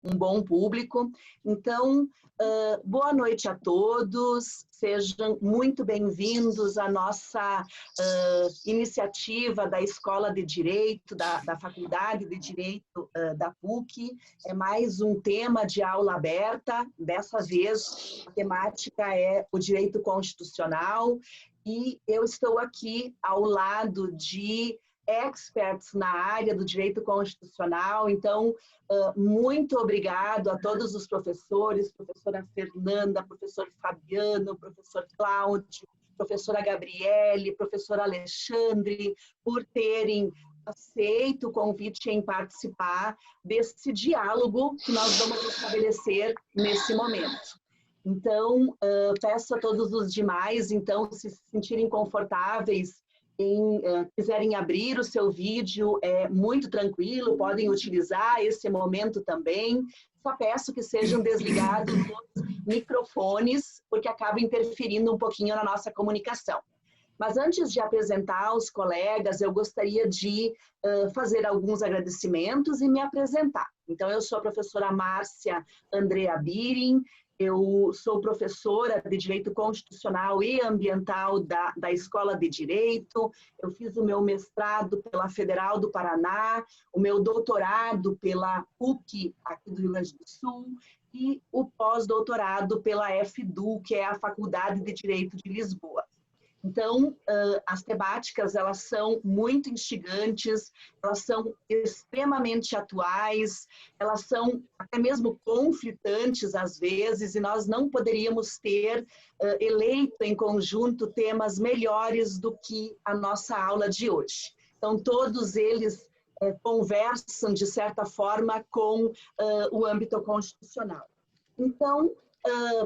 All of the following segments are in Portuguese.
um bom público. Então, boa noite a todos, sejam muito bem-vindos à nossa iniciativa da Escola de Direito, da Faculdade de Direito da PUC. É mais um tema de aula aberta, dessa vez a temática é o direito constitucional, e eu estou aqui ao lado de experts na área do direito constitucional. Então, muito obrigado a todos os professores, professora Fernanda, professor Fabiano, professor Cláudio, professora Gabriele, professor Alexandre, por terem aceito o convite em participar desse diálogo que nós vamos estabelecer nesse momento. Então, peço a todos os demais, então, se sentirem confortáveis, quiserem abrir o seu vídeo, é muito tranquilo, podem utilizar esse momento também. Só peço que sejam desligados os microfones, porque acaba interferindo um pouquinho na nossa comunicação. Mas antes de apresentar os colegas, eu gostaria de fazer alguns agradecimentos e me apresentar. Então, eu sou a professora Márcia Andrea Birin, eu sou professora de Direito Constitucional e Ambiental da Escola de Direito. Eu fiz o meu mestrado pela Federal do Paraná, o meu doutorado pela PUC, aqui do Rio Grande do Sul, e o pós-doutorado pela FDU, que é a Faculdade de Direito de Lisboa. Então, as temáticas, elas são muito instigantes, elas são extremamente atuais, elas são até mesmo conflitantes às vezes, e nós não poderíamos ter eleito em conjunto temas melhores do que a nossa aula de hoje. Então, todos eles conversam, de certa forma, com o âmbito constitucional. Então,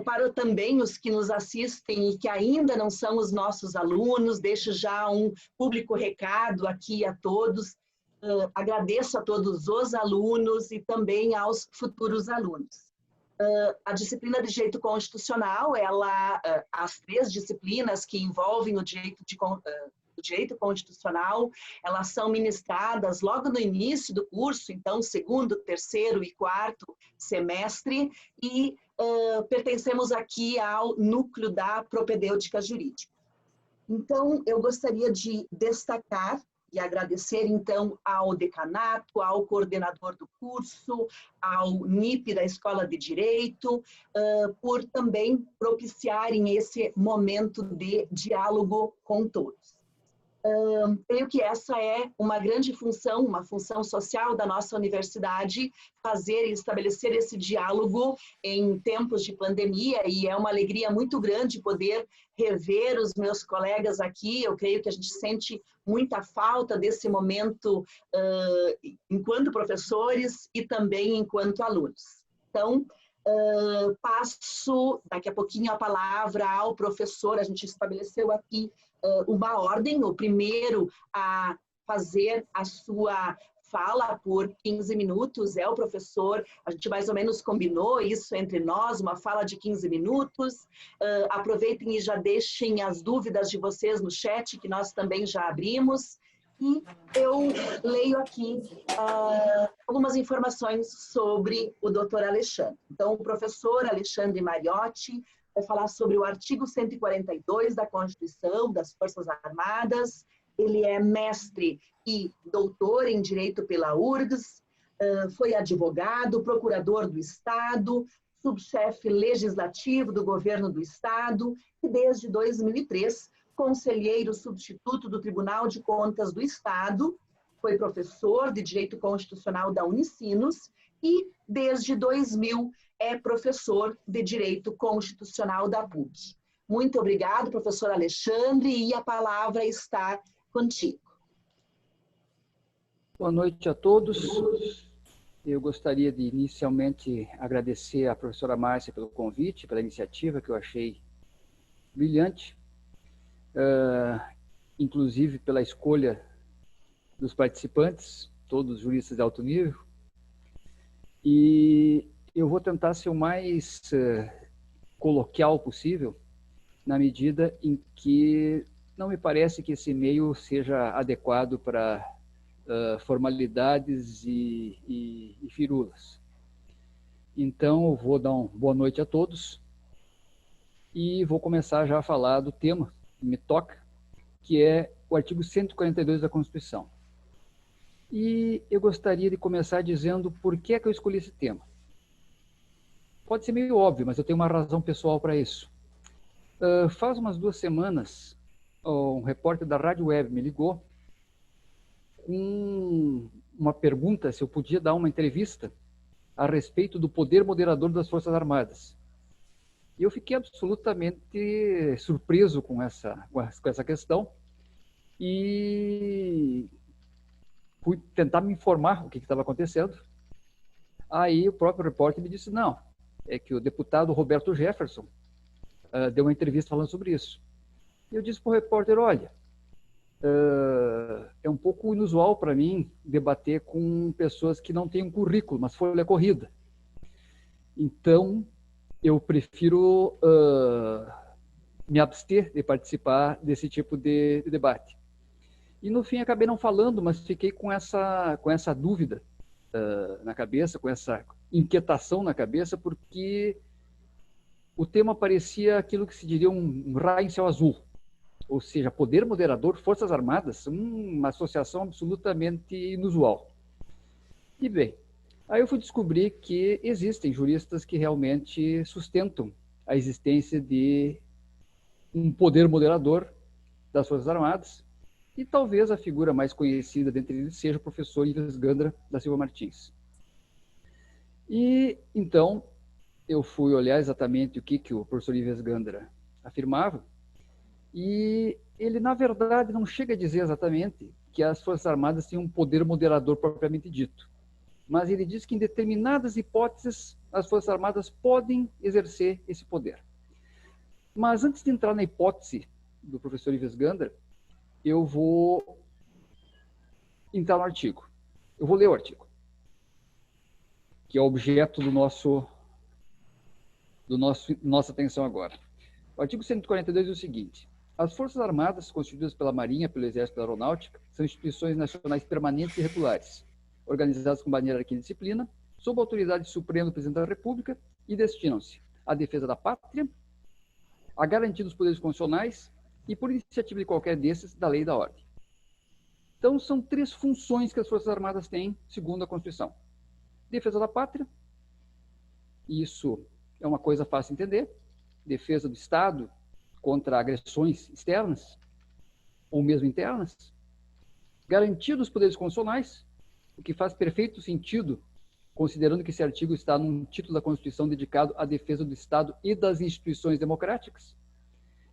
para também os que nos assistem e que ainda não são os nossos alunos, deixo já um público recado aqui a todos. Agradeço a todos os alunos e também aos futuros alunos. A disciplina de Direito Constitucional, as 3 disciplinas que envolvem o direito constitucional, elas são ministradas logo no início do curso, então, 2º, 3º e 4º semestre, e pertencemos aqui ao núcleo da propedêutica jurídica. Então, eu gostaria de destacar e agradecer, então, ao decanato, ao coordenador do curso, ao NIP da Escola de Direito, por também propiciarem esse momento de diálogo com todos. Creio que essa é uma grande função, uma função social da nossa universidade, fazer e estabelecer esse diálogo em tempos de pandemia, e é uma alegria muito grande poder rever os meus colegas aqui. Eu creio que a gente sente muita falta desse momento enquanto professores e também enquanto alunos. Então, passo daqui a pouquinho a palavra ao professor. A gente estabeleceu aqui uma ordem, o primeiro a fazer a sua fala por 15 minutos é o professor. A gente mais ou menos combinou isso entre nós, uma fala de 15 minutos. Aproveitem e já deixem as dúvidas de vocês no chat, que nós também já abrimos. E eu leio aqui algumas informações sobre o doutor Alexandre. Então, o professor Alexandre Mariotti vai falar sobre o artigo 142 da Constituição das Forças Armadas. Ele é mestre e doutor em Direito pela URGS, foi advogado, procurador do Estado, subchefe legislativo do Governo do Estado e, desde 2003, conselheiro substituto do Tribunal de Contas do Estado, foi professor de Direito Constitucional da Unicinos e, desde 2000, é professor de Direito Constitucional da PUC. Muito obrigado, professor Alexandre, e a palavra está contigo. Boa noite a todos. Eu gostaria de, inicialmente, agradecer à professora Márcia pelo convite, pela iniciativa, que eu achei brilhante, inclusive pela escolha dos participantes, todos juristas de alto nível. E eu vou tentar ser o mais coloquial possível, na medida em que não me parece que esse meio seja adequado para formalidades e firulas. Então, eu vou dar uma boa noite a todos e vou começar já a falar do tema que me toca, que é o artigo 142 da Constituição. E eu gostaria de começar dizendo por que é que eu escolhi esse tema. Pode ser meio óbvio, mas eu tenho uma razão pessoal para isso. Faz umas 2 semanas, um repórter da Rádio Web me ligou com uma pergunta se eu podia dar uma entrevista a respeito do poder moderador das Forças Armadas. E eu fiquei absolutamente surpreso com essa questão e fui tentar me informar o que estava acontecendo. Aí o próprio repórter me disse, não, é que o deputado Roberto Jefferson deu uma entrevista falando sobre isso. E eu disse para o repórter, olha, é um pouco inusual para mim debater com pessoas que não têm um currículo, mas folha corrida. Então, eu prefiro me abster de participar desse tipo de debate. E, no fim, acabei não falando, mas fiquei com essa dúvida na cabeça, com essa inquietação na cabeça, porque o tema parecia aquilo que se diria um raio em céu azul. Ou seja, poder moderador, Forças Armadas, uma associação absolutamente inusual. E bem, aí eu fui descobrir que existem juristas que realmente sustentam a existência de um poder moderador das Forças Armadas, e talvez a figura mais conhecida dentre eles seja o professor Ives Gandra da Silva Martins. E então eu fui olhar exatamente o que o professor Ives Gandra afirmava, e ele, na verdade, não chega a dizer exatamente que as Forças Armadas têm um poder moderador propriamente dito. Mas ele diz que, em determinadas hipóteses, as Forças Armadas podem exercer esse poder. Mas, antes de entrar na hipótese do professor Ives Gandra, eu vou entrar no artigo. Eu vou ler o artigo, que é o objeto nossa atenção agora. O artigo 142 é o seguinte: as Forças Armadas, constituídas pela Marinha, pelo Exército e pela Aeronáutica, são instituições nacionais permanentes e regulares, organizadas com base na hierarquia e disciplina, sob a autoridade suprema do Presidente da República, e destinam-se à defesa da pátria, à garantia dos poderes constitucionais e, por iniciativa de qualquer desses, da lei e da ordem. Então, são 3 funções que as Forças Armadas têm, segundo a Constituição. Defesa da pátria, isso é uma coisa fácil de entender. Defesa do Estado contra agressões externas ou mesmo internas. Garantia dos poderes constitucionais, o que faz perfeito sentido, considerando que esse artigo está num título da Constituição dedicado à defesa do Estado e das instituições democráticas.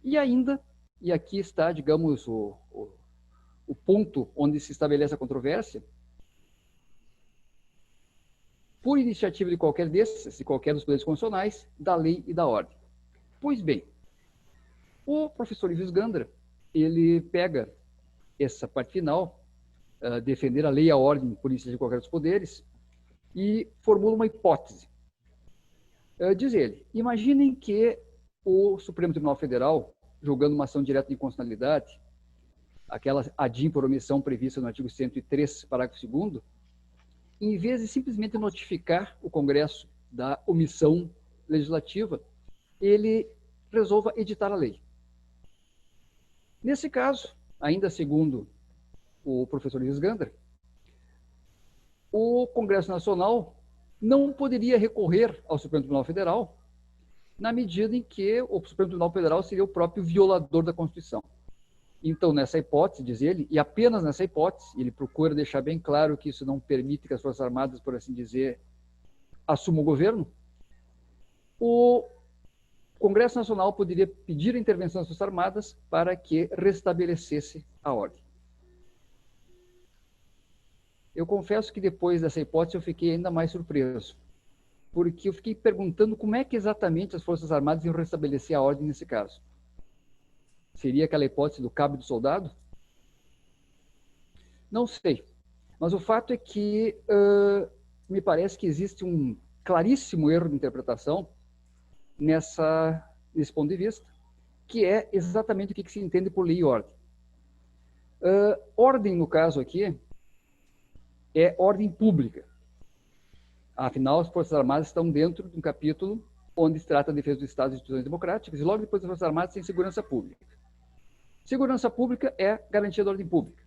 E ainda, e aqui está, digamos, o ponto onde se estabelece a controvérsia, por iniciativa de qualquer desses, de qualquer dos poderes constitucionais, da lei e da ordem. Pois bem, o professor Ives Gandra, ele pega essa parte final, defender a lei e a ordem por iniciativa de qualquer dos poderes, e formula uma hipótese. Diz ele, imaginem que o Supremo Tribunal Federal, julgando uma ação direta de inconstitucionalidade, aquela ADIM por omissão prevista no artigo 103, parágrafo 2º, em vez de simplesmente notificar o Congresso da omissão legislativa, ele resolva editar a lei. Nesse caso, ainda segundo o professor Ives Gandra, o Congresso Nacional não poderia recorrer ao Supremo Tribunal Federal, na medida em que o Supremo Tribunal Federal seria o próprio violador da Constituição. Então, nessa hipótese, diz ele, e apenas nessa hipótese, ele procura deixar bem claro que isso não permite que as Forças Armadas, por assim dizer, assumam o governo, o Congresso Nacional poderia pedir a intervenção das Forças Armadas para que restabelecesse a ordem. Eu confesso que depois dessa hipótese eu fiquei ainda mais surpreso, porque eu fiquei perguntando como é que exatamente as Forças Armadas iam restabelecer a ordem nesse caso. Seria aquela hipótese do cabo do soldado? Não sei. Mas o fato é que me parece que existe um claríssimo erro de interpretação nesse ponto de vista, que é exatamente o que se entende por lei e ordem. Ordem, no caso aqui, é ordem pública. Afinal, as Forças Armadas estão dentro de um capítulo onde se trata da defesa do Estado e das instituições democráticas, e logo depois das Forças Armadas tem segurança pública. Segurança pública é garantia da ordem pública.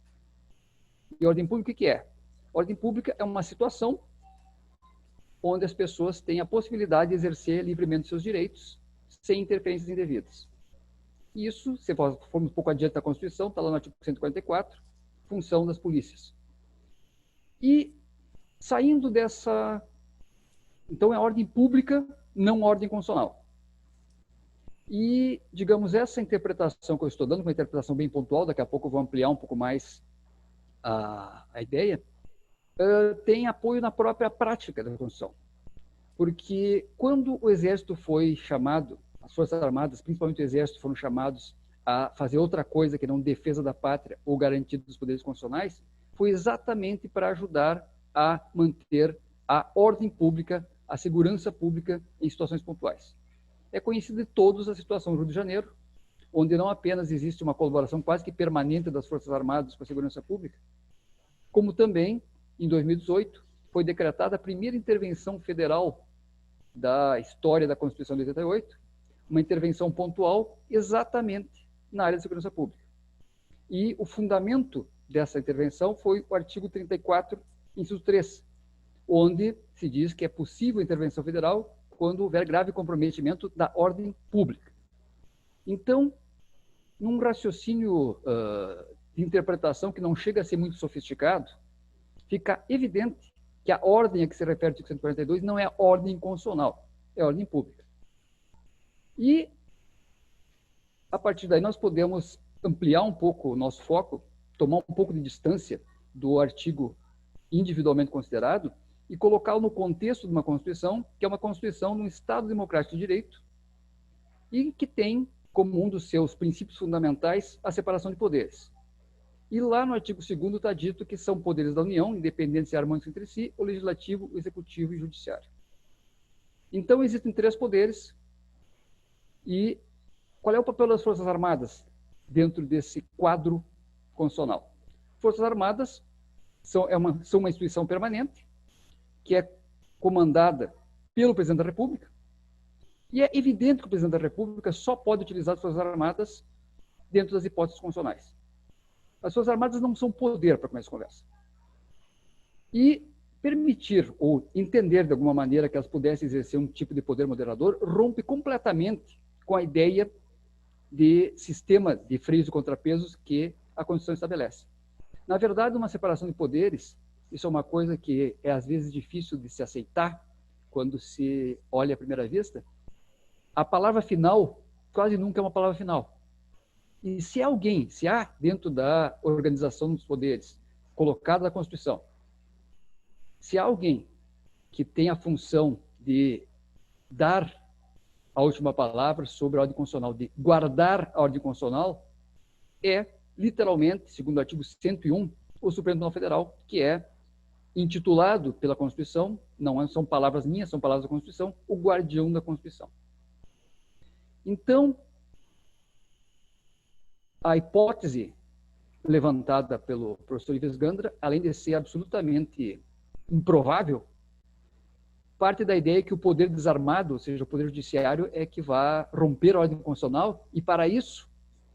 E ordem pública o que é? Ordem pública é uma situação onde as pessoas têm a possibilidade de exercer livremente seus direitos, sem interferências indevidas. Isso, se formos um pouco adiante da Constituição, está lá no artigo 144, função das polícias. E, saindo dessa... Então, é ordem pública, não ordem constitucional. E, digamos, essa interpretação que eu estou dando, uma interpretação bem pontual, daqui a pouco eu vou ampliar um pouco mais a ideia, tem apoio na própria prática da Constituição. Porque quando o Exército foi chamado, as Forças Armadas, principalmente o Exército, foram chamados a fazer outra coisa que não defesa da pátria ou garantia dos poderes constitucionais, foi exatamente para ajudar a manter a ordem pública, a segurança pública em situações pontuais. É conhecida de todos a situação do Rio de Janeiro, onde não apenas existe uma colaboração quase que permanente das Forças Armadas com a segurança pública, como também, em 2018, foi decretada a primeira intervenção federal da história da Constituição de 88, uma intervenção pontual exatamente na área de segurança pública. E o fundamento dessa intervenção foi o artigo 34, inciso 3, onde se diz que é possível intervenção federal quando houver grave comprometimento da ordem pública. Então, num raciocínio de interpretação que não chega a ser muito sofisticado, fica evidente que a ordem a que se refere o artigo 142 não é ordem constitucional, é ordem pública. E, a partir daí, nós podemos ampliar um pouco o nosso foco, tomar um pouco de distância do artigo individualmente considerado e colocá-lo no contexto de uma Constituição, que é uma Constituição de um Estado democrático de direito e que tem como um dos seus princípios fundamentais a separação de poderes. E lá no artigo 2º está dito que são poderes da União, independentes e harmônicos entre si, o Legislativo, o Executivo e o Judiciário. Então, existem 3 poderes. E qual é o papel das Forças Armadas dentro desse quadro constitucional? Forças Armadas são uma instituição permanente que é comandada pelo Presidente da República, e é evidente que o Presidente da República só pode utilizar as Forças Armadas dentro das hipóteses constitucionais. As Forças Armadas não são poder para começar a conversa. E permitir ou entender de alguma maneira que elas pudessem exercer um tipo de poder moderador rompe completamente com a ideia de sistema de freios e contrapesos que a Constituição estabelece. Na verdade, uma separação de poderes, isso é uma coisa que é às vezes difícil de se aceitar quando se olha à primeira vista. A palavra final quase nunca é uma palavra final. E se há dentro da organização dos poderes colocada na Constituição, se há alguém que tem a função de dar a última palavra sobre a ordem constitucional, de guardar a ordem constitucional, é, literalmente, segundo o artigo 101, o Supremo Tribunal Federal, que é intitulado pela Constituição, não são palavras minhas, são palavras da Constituição, o guardião da Constituição. Então, a hipótese levantada pelo professor Ives Gandra, além de ser absolutamente improvável, parte da ideia que o poder desarmado, ou seja, o poder judiciário, é que vai romper a ordem constitucional e, para isso,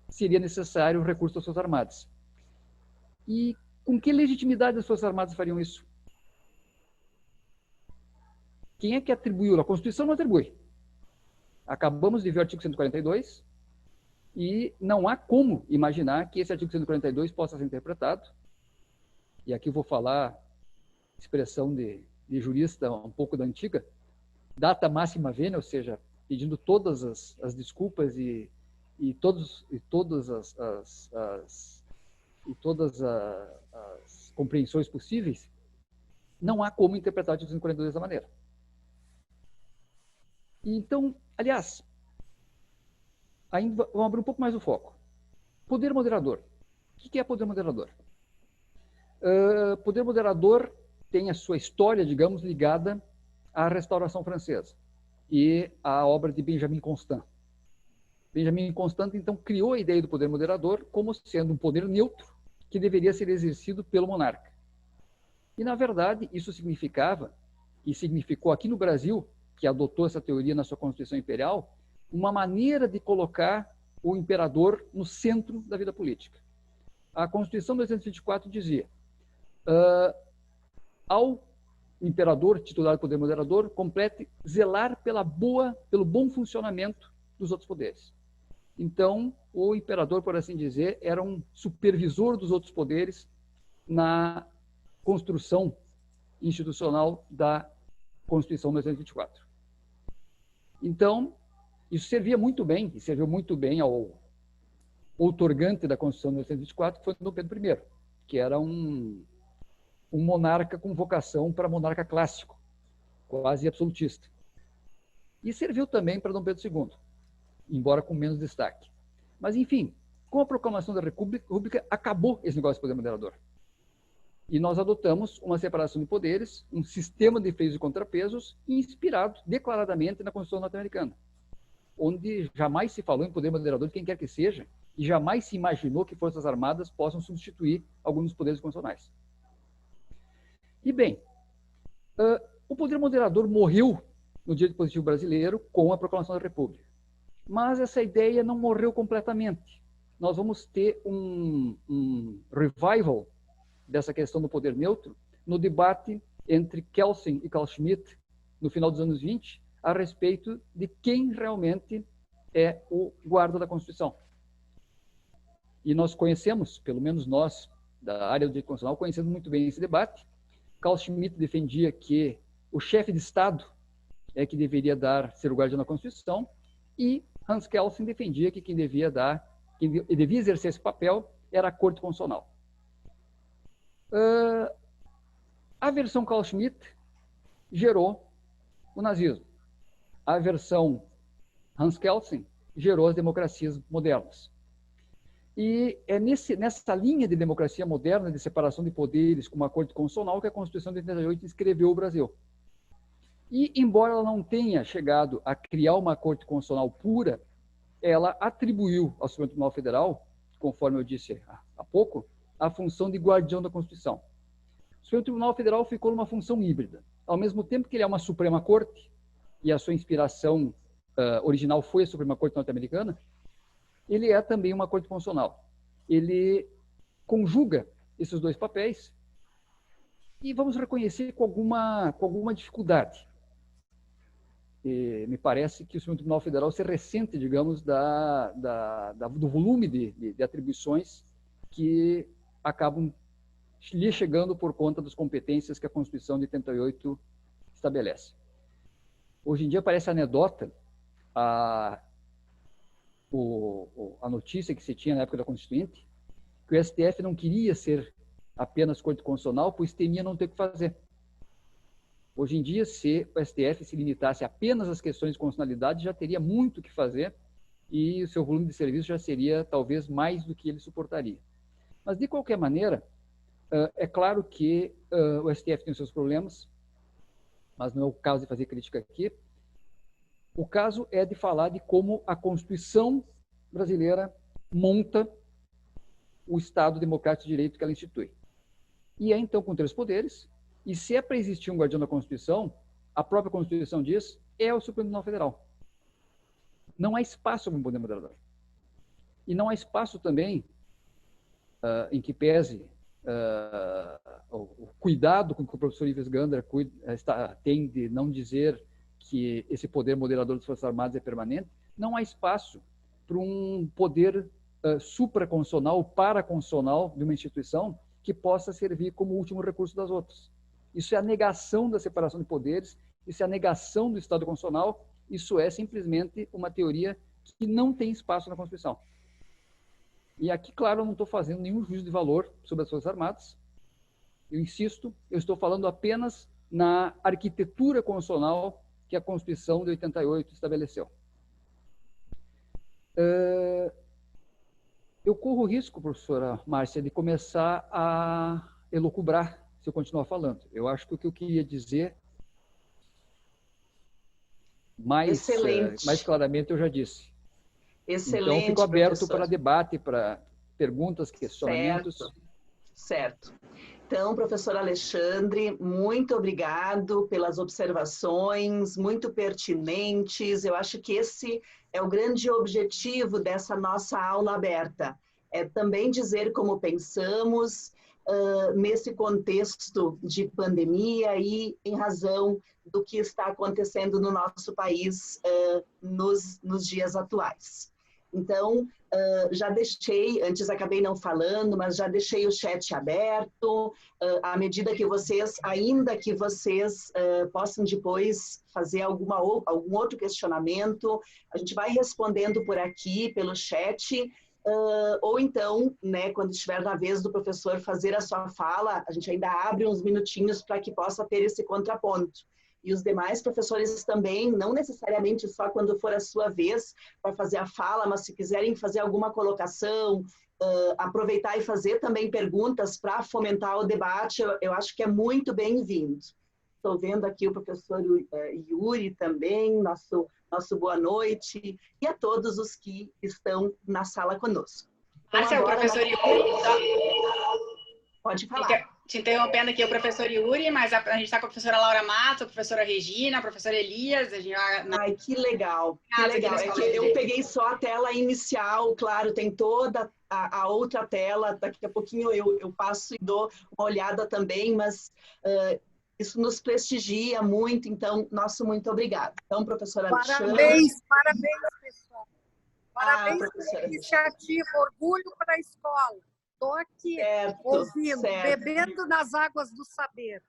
seria necessário o recurso das Forças Armadas. E com que legitimidade as Forças Armadas fariam isso? Quem é que atribuiu? A Constituição não atribui. Acabamos de ver o artigo 142 e não há como imaginar que esse artigo 142 possa ser interpretado, e aqui eu vou falar expressão de jurista um pouco da antiga, data máxima venia, ou seja, pedindo todas as desculpas e todas as compreensões possíveis, não há como interpretar o artigo 142 dessa maneira. Então, aliás, ainda vamos abrir um pouco mais o foco. Poder moderador. O que é poder moderador? Poder moderador tem a sua história, digamos, ligada à Restauração Francesa e à obra de Benjamin Constant. Benjamin Constant, então, criou a ideia do poder moderador como sendo um poder neutro que deveria ser exercido pelo monarca. E, na verdade, isso significava e significou aqui no Brasil, que adotou essa teoria na sua Constituição Imperial, uma maneira de colocar o imperador no centro da vida política. A Constituição de 1824 dizia: ao imperador, titular do poder moderador, complete zelar pelo bom funcionamento dos outros poderes. Então, o imperador, por assim dizer, era um supervisor dos outros poderes na construção institucional da Constituição de 1824. Então, isso servia muito bem, e serviu muito bem ao outorgante da Constituição de 1824, que foi Dom Pedro I, que era um monarca com vocação para monarca clássico, quase absolutista. E serviu também para Dom Pedro II, embora com menos destaque. Mas, enfim, com a proclamação da República, acabou esse negócio de poder moderador. E nós adotamos uma separação de poderes, um sistema de freios e contrapesos, inspirado declaradamente na Constituição norte-americana, onde jamais se falou em poder moderador de quem quer que seja, e jamais se imaginou que forças armadas possam substituir alguns dos poderes constitucionais. E bem, o poder moderador morreu no direito positivo brasileiro com a proclamação da República. Mas essa ideia não morreu completamente. Nós vamos ter um revival dessa questão do poder neutro no debate entre Kelsen e Carl Schmitt no final dos anos 20 a respeito de quem realmente é o guarda da Constituição. E nós conhecemos, pelo menos nós, da área do direito constitucional, conhecemos muito bem esse debate. Carl Schmitt defendia que o chefe de Estado é que deveria ser o guardião da Constituição, e Hans Kelsen defendia que quem devia exercer esse papel era a Corte Constitucional. A versão Carl Schmitt gerou o nazismo. A versão Hans Kelsen gerou as democracias modernas. E é nessa linha de democracia moderna, de separação de poderes com uma Corte Constitucional, que a Constituição de 88 inscreveu o Brasil. E, embora ela não tenha chegado a criar uma Corte Constitucional pura, ela atribuiu ao Supremo Tribunal Federal, conforme eu disse há pouco, a função de guardião da Constituição. O Supremo Tribunal Federal ficou numa função híbrida. Ao mesmo tempo que ele é uma Suprema Corte, e a sua inspiração original foi a Suprema Corte norte-americana, ele é também uma Corte Constitucional. Ele conjuga esses dois papéis e vamos reconhecer com alguma dificuldade. E me parece que o Supremo Tribunal Federal se ressente, digamos, do volume de atribuições que acabam lhe chegando por conta das competências que a Constituição de 88 estabelece. Hoje em dia parece anedota a notícia que se tinha na época da Constituinte, que o STF não queria ser apenas Corte Constitucional, pois temia não ter o que fazer. Hoje em dia, se o STF se limitasse apenas às questões de constitucionalidade, já teria muito o que fazer e o seu volume de serviço já seria talvez mais do que ele suportaria. Mas, de qualquer maneira, é claro que o STF tem os seus problemas, mas não é o caso de fazer crítica aqui. O caso é de falar de como a Constituição brasileira monta o Estado democrático de direito que ela institui. E é, então, com 3 poderes, e se é para existir um guardião da Constituição, a própria Constituição diz, é o Supremo Tribunal Federal. Não há espaço para um poder moderador. E não há espaço também, em que pese o cuidado com que o professor Ives Gandra tem de não dizer que esse poder moderador das Forças Armadas é permanente, não há espaço para um poder supraconstitucional, paraconstitucional de uma instituição que possa servir como último recurso das outras. Isso é a negação da separação de poderes, isso é a negação do Estado constitucional, isso é simplesmente uma teoria que não tem espaço na Constituição. E aqui, claro, eu não estou fazendo nenhum juízo de valor sobre as Forças Armadas. Eu insisto, eu estou falando apenas na arquitetura constitucional que a Constituição de 88 estabeleceu. Eu corro o risco, professora Márcia, de começar a elocubrar se eu continuar falando. Eu acho que o que eu queria dizer mais claramente eu já disse. Excelente, então, fico aberto professor. para debate, para perguntas, questionamentos. Certo. Então, professor Alexandre, muito obrigado pelas observações, muito pertinentes. Eu acho que esse é o grande objetivo dessa nossa aula aberta, é também dizer como pensamos nesse contexto de pandemia e em razão do que está acontecendo no nosso país nos dias atuais. Então, já deixei, antes acabei não falando, mas já deixei o chat aberto, à medida que vocês, ainda que vocês possam depois fazer algum outro questionamento, a gente vai respondendo por aqui, pelo chat, ou então, né, quando estiver na vez do professor fazer a sua fala, a gente ainda abre uns minutinhos para que possa ter esse contraponto. E os demais professores também, não necessariamente só quando for a sua vez para fazer a fala, mas se quiserem fazer alguma colocação, aproveitar e fazer também perguntas para fomentar o debate, eu acho que é muito bem-vindo. Estou vendo aqui o professor Yuri também, nosso boa noite, e a todos os que estão na sala conosco. Então, agora, o professor Yuri... Pode falar. Te interrompendo aqui, o professor Yuri, mas a gente está com a professora Laura Matos, a professora Regina, a professora Elias. Ai, que legal, que legal. É que eu peguei só a tela inicial, claro, tem toda a outra tela, daqui a pouquinho eu passo e dou uma olhada também, mas isso nos prestigia muito, então, nosso muito obrigado. Então, professora Alexandre... Parabéns, pessoal. Parabéns pela iniciativa, orgulho para a escola. Estou aqui, ouvindo, bebendo nas águas do saber.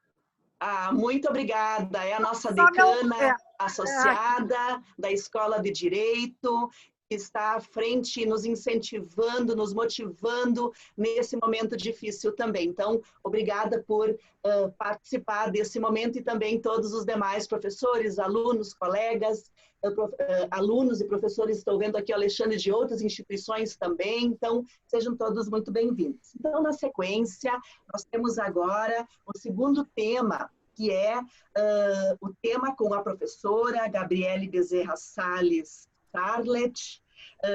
Muito obrigada. É a nossa decana associada da Escola de Direito, que está à frente, nos incentivando, nos motivando nesse momento difícil também. Então, obrigada por participar desse momento e também todos os demais professores, alunos, colegas, alunos e professores, estou vendo aqui o Alexandre de outras instituições também, então sejam todos muito bem-vindos. Então, na sequência, nós temos agora o segundo tema, que é o tema com a professora Gabriele Bezerra Salles Sarlet,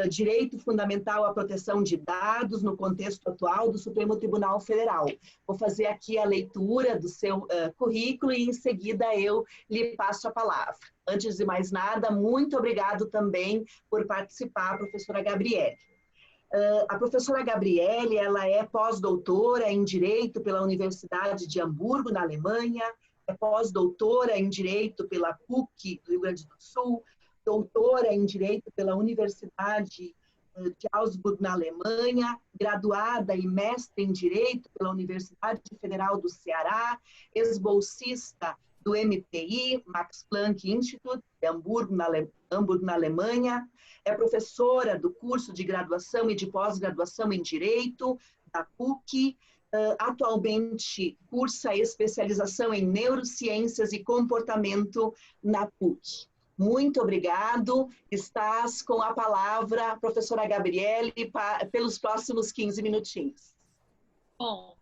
Direito Fundamental à Proteção de Dados no contexto atual do Supremo Tribunal Federal. Vou fazer aqui a leitura do seu currículo e, em seguida, eu lhe passo a palavra. Antes de mais nada, muito obrigado também por participar, professora Gabriele. A professora Gabriele, ela é pós-doutora em Direito pela Universidade de Hamburgo, na Alemanha, é pós-doutora em Direito pela PUC, do Rio Grande do Sul, doutora em Direito pela Universidade de Augsburg, na Alemanha, graduada e mestre em Direito pela Universidade Federal do Ceará, ex-bolsista do MPI, Max Planck Institute, de Hamburgo, na Alemanha, é professora do curso de graduação e de pós-graduação em Direito, da PUC, atualmente cursa especialização em Neurociências e Comportamento na PUC. Muito obrigado. Estás com a palavra, professora Gabriele, pelos próximos 15 minutinhos. Bom,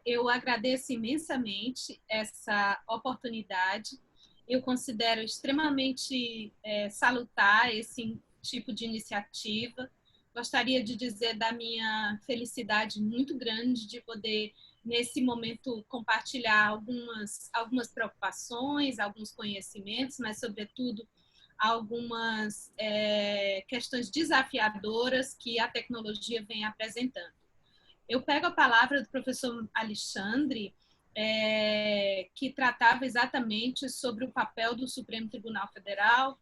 eu agradeço imensamente essa oportunidade. Eu considero extremamente salutar esse tipo de iniciativa. Gostaria de dizer da minha felicidade muito grande de poder, nesse momento, compartilhar algumas preocupações, alguns conhecimentos, mas, sobretudo, algumas questões desafiadoras que a tecnologia vem apresentando. Eu pego a palavra do professor Alexandre, que tratava exatamente sobre o papel do Supremo Tribunal Federal,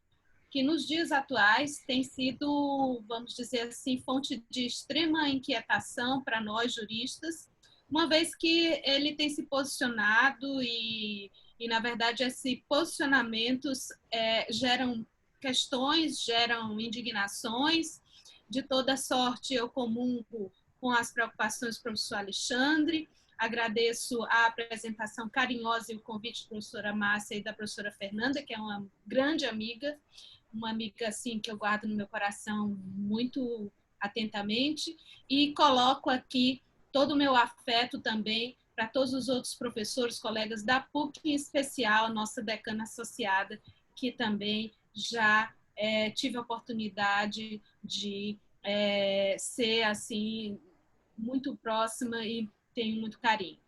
que nos dias atuais tem sido, vamos dizer assim, fonte de extrema inquietação para nós juristas, uma vez que ele tem se posicionado e na verdade, esses posicionamentos geram questões, geram indignações. De toda sorte, eu comungo com as preocupações do professor Alexandre. Agradeço a apresentação carinhosa e o convite da professora Márcia e da professora Fernanda, que é uma grande amiga, uma amiga assim, que eu guardo no meu coração muito atentamente, e coloco aqui todo o meu afeto também para todos os outros professores, colegas da PUC, em especial a nossa decana associada, que também já tive a oportunidade de ser assim muito próxima e tenho muito carinho.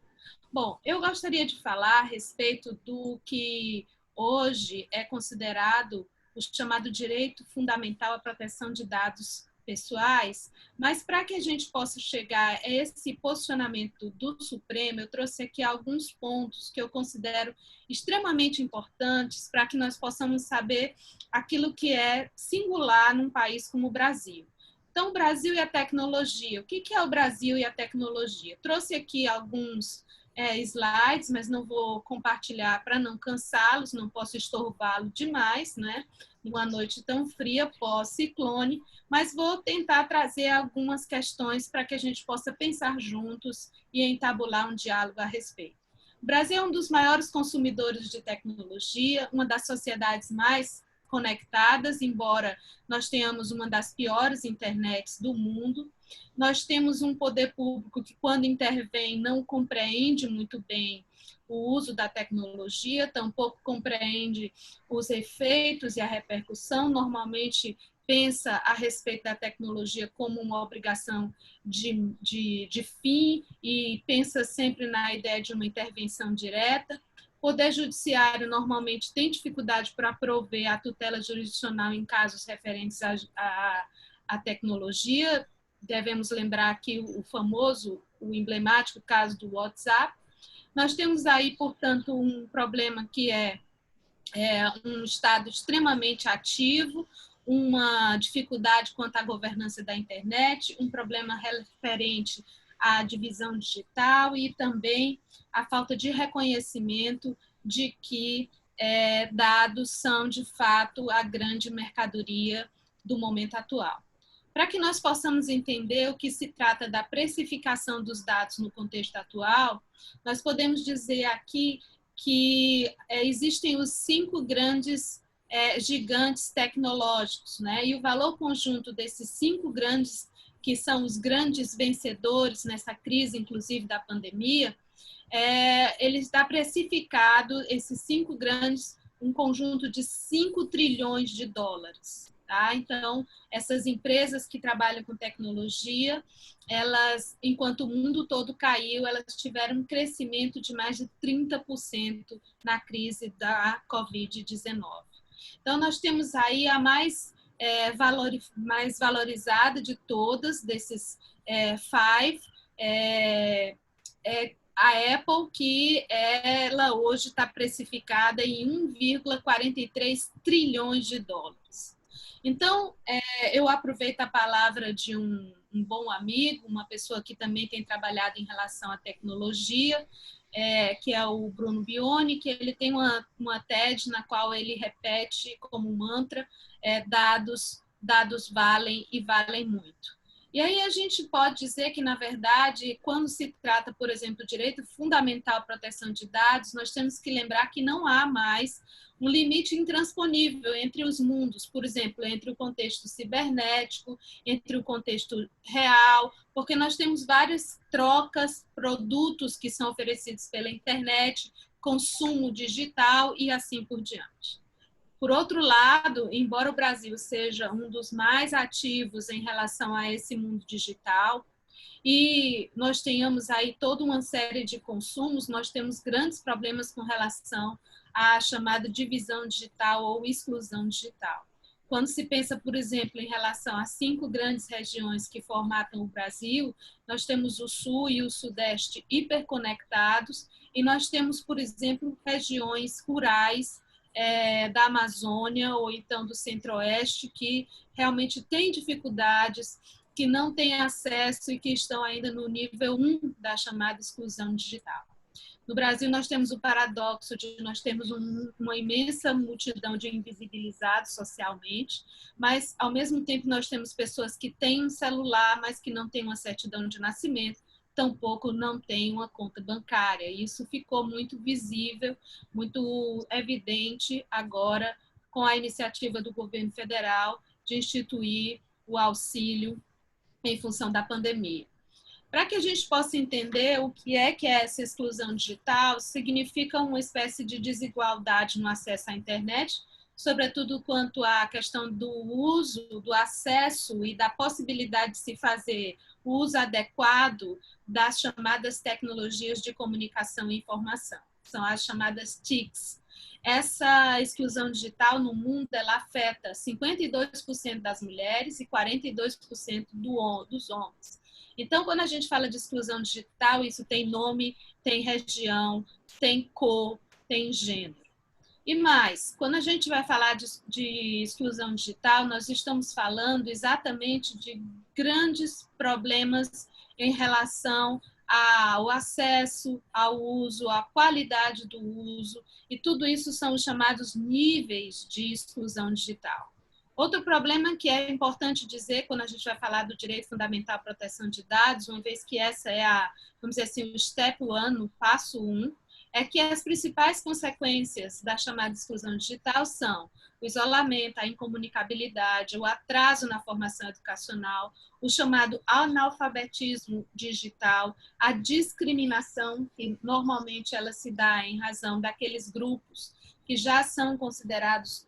Bom, eu gostaria de falar a respeito do que hoje é considerado o chamado direito fundamental à proteção de dados pessoais, mas para que a gente possa chegar a esse posicionamento do Supremo, eu trouxe aqui alguns pontos que eu considero extremamente importantes para que nós possamos saber aquilo que é singular num país como o Brasil. Então, o Brasil e a tecnologia. O que é o Brasil e a tecnologia? Trouxe aqui alguns slides, mas não vou compartilhar para não cansá-los, não posso estorvá-lo demais, né? Numa noite tão fria, pós-ciclone, mas vou tentar trazer algumas questões para que a gente possa pensar juntos e entabular um diálogo a respeito. O Brasil é um dos maiores consumidores de tecnologia, uma das sociedades mais conectadas, embora nós tenhamos uma das piores internets do mundo. Nós temos um poder público que, quando intervém, não compreende muito bem o uso da tecnologia, tampouco compreende os efeitos e a repercussão, normalmente pensa a respeito da tecnologia como uma obrigação de fim e pensa sempre na ideia de uma intervenção direta. O Poder Judiciário normalmente tem dificuldade para prover a tutela jurisdicional em casos referentes à tecnologia. Devemos lembrar aqui o famoso, o emblemático caso do WhatsApp. Nós temos aí, portanto, um problema que é um Estado extremamente ativo, uma dificuldade quanto à governança da internet, um problema referente à divisão digital e também a falta de reconhecimento de que dados são, de fato, a grande mercadoria do momento atual. Para que nós possamos entender o que se trata da precificação dos dados no contexto atual, nós podemos dizer aqui que existem os 5 grandes gigantes tecnológicos, né? E o valor conjunto desses 5 grandes, que são os grandes vencedores nessa crise, inclusive da pandemia, ele está precificado, esses 5 grandes, um conjunto de 5 trilhões de dólares. Tá? Então, essas empresas que trabalham com tecnologia, elas, enquanto o mundo todo caiu, elas tiveram um crescimento de mais de 30% na crise da Covid-19. Então, nós temos aí a mais valorizada de todas, desses 5, a Apple, que ela hoje está precificada em 1,43 trilhões de dólares. Então, eu aproveito a palavra de um bom amigo, uma pessoa que também tem trabalhado em relação à tecnologia, que é o Bruno Bioni, que ele tem uma TED na qual ele repete como mantra, dados valem e valem muito. E aí a gente pode dizer que, na verdade, quando se trata, por exemplo, do direito fundamental à proteção de dados, nós temos que lembrar que não há mais um limite intransponível entre os mundos, por exemplo, entre o contexto cibernético, entre o contexto real, porque nós temos várias trocas, produtos que são oferecidos pela internet, consumo digital e assim por diante. Por outro lado, embora o Brasil seja um dos mais ativos em relação a esse mundo digital, e nós tenhamos aí toda uma série de consumos, nós temos grandes problemas com relação à chamada divisão digital ou exclusão digital. Quando se pensa, por exemplo, em relação a 5 grandes regiões que formatam o Brasil, nós temos o Sul e o Sudeste hiperconectados, e nós temos, por exemplo, regiões rurais da Amazônia ou então do Centro-Oeste que realmente têm dificuldades, que não têm acesso e que estão ainda no nível 1 da chamada exclusão digital. No Brasil, nós temos o paradoxo de nós termos uma imensa multidão de invisibilizados socialmente, mas, ao mesmo tempo, nós temos pessoas que têm um celular, mas que não têm uma certidão de nascimento, tampouco não têm uma conta bancária. Isso ficou muito visível, muito evidente agora com a iniciativa do governo federal de instituir o auxílio em função da pandemia. Para que a gente possa entender o que é essa exclusão digital, significa uma espécie de desigualdade no acesso à internet, sobretudo quanto à questão do uso, do acesso e da possibilidade de se fazer o uso adequado das chamadas tecnologias de comunicação e informação, são as chamadas TICs. Essa exclusão digital no mundo, ela afeta 52% das mulheres e 42% dos homens. Então, quando a gente fala de exclusão digital, isso tem nome, tem região, tem cor, tem gênero. E mais, quando a gente vai falar de exclusão digital, nós estamos falando exatamente de grandes problemas em relação ao acesso, ao uso, à qualidade do uso, e tudo isso são os chamados níveis de exclusão digital. Outro problema que é importante dizer quando a gente vai falar do direito fundamental à proteção de dados, uma vez que essa é vamos dizer assim, o step 1, o passo 1, é que as principais consequências da chamada exclusão digital são o isolamento, a incomunicabilidade, o atraso na formação educacional, o chamado analfabetismo digital, a discriminação, que normalmente ela se dá em razão daqueles grupos que já são considerados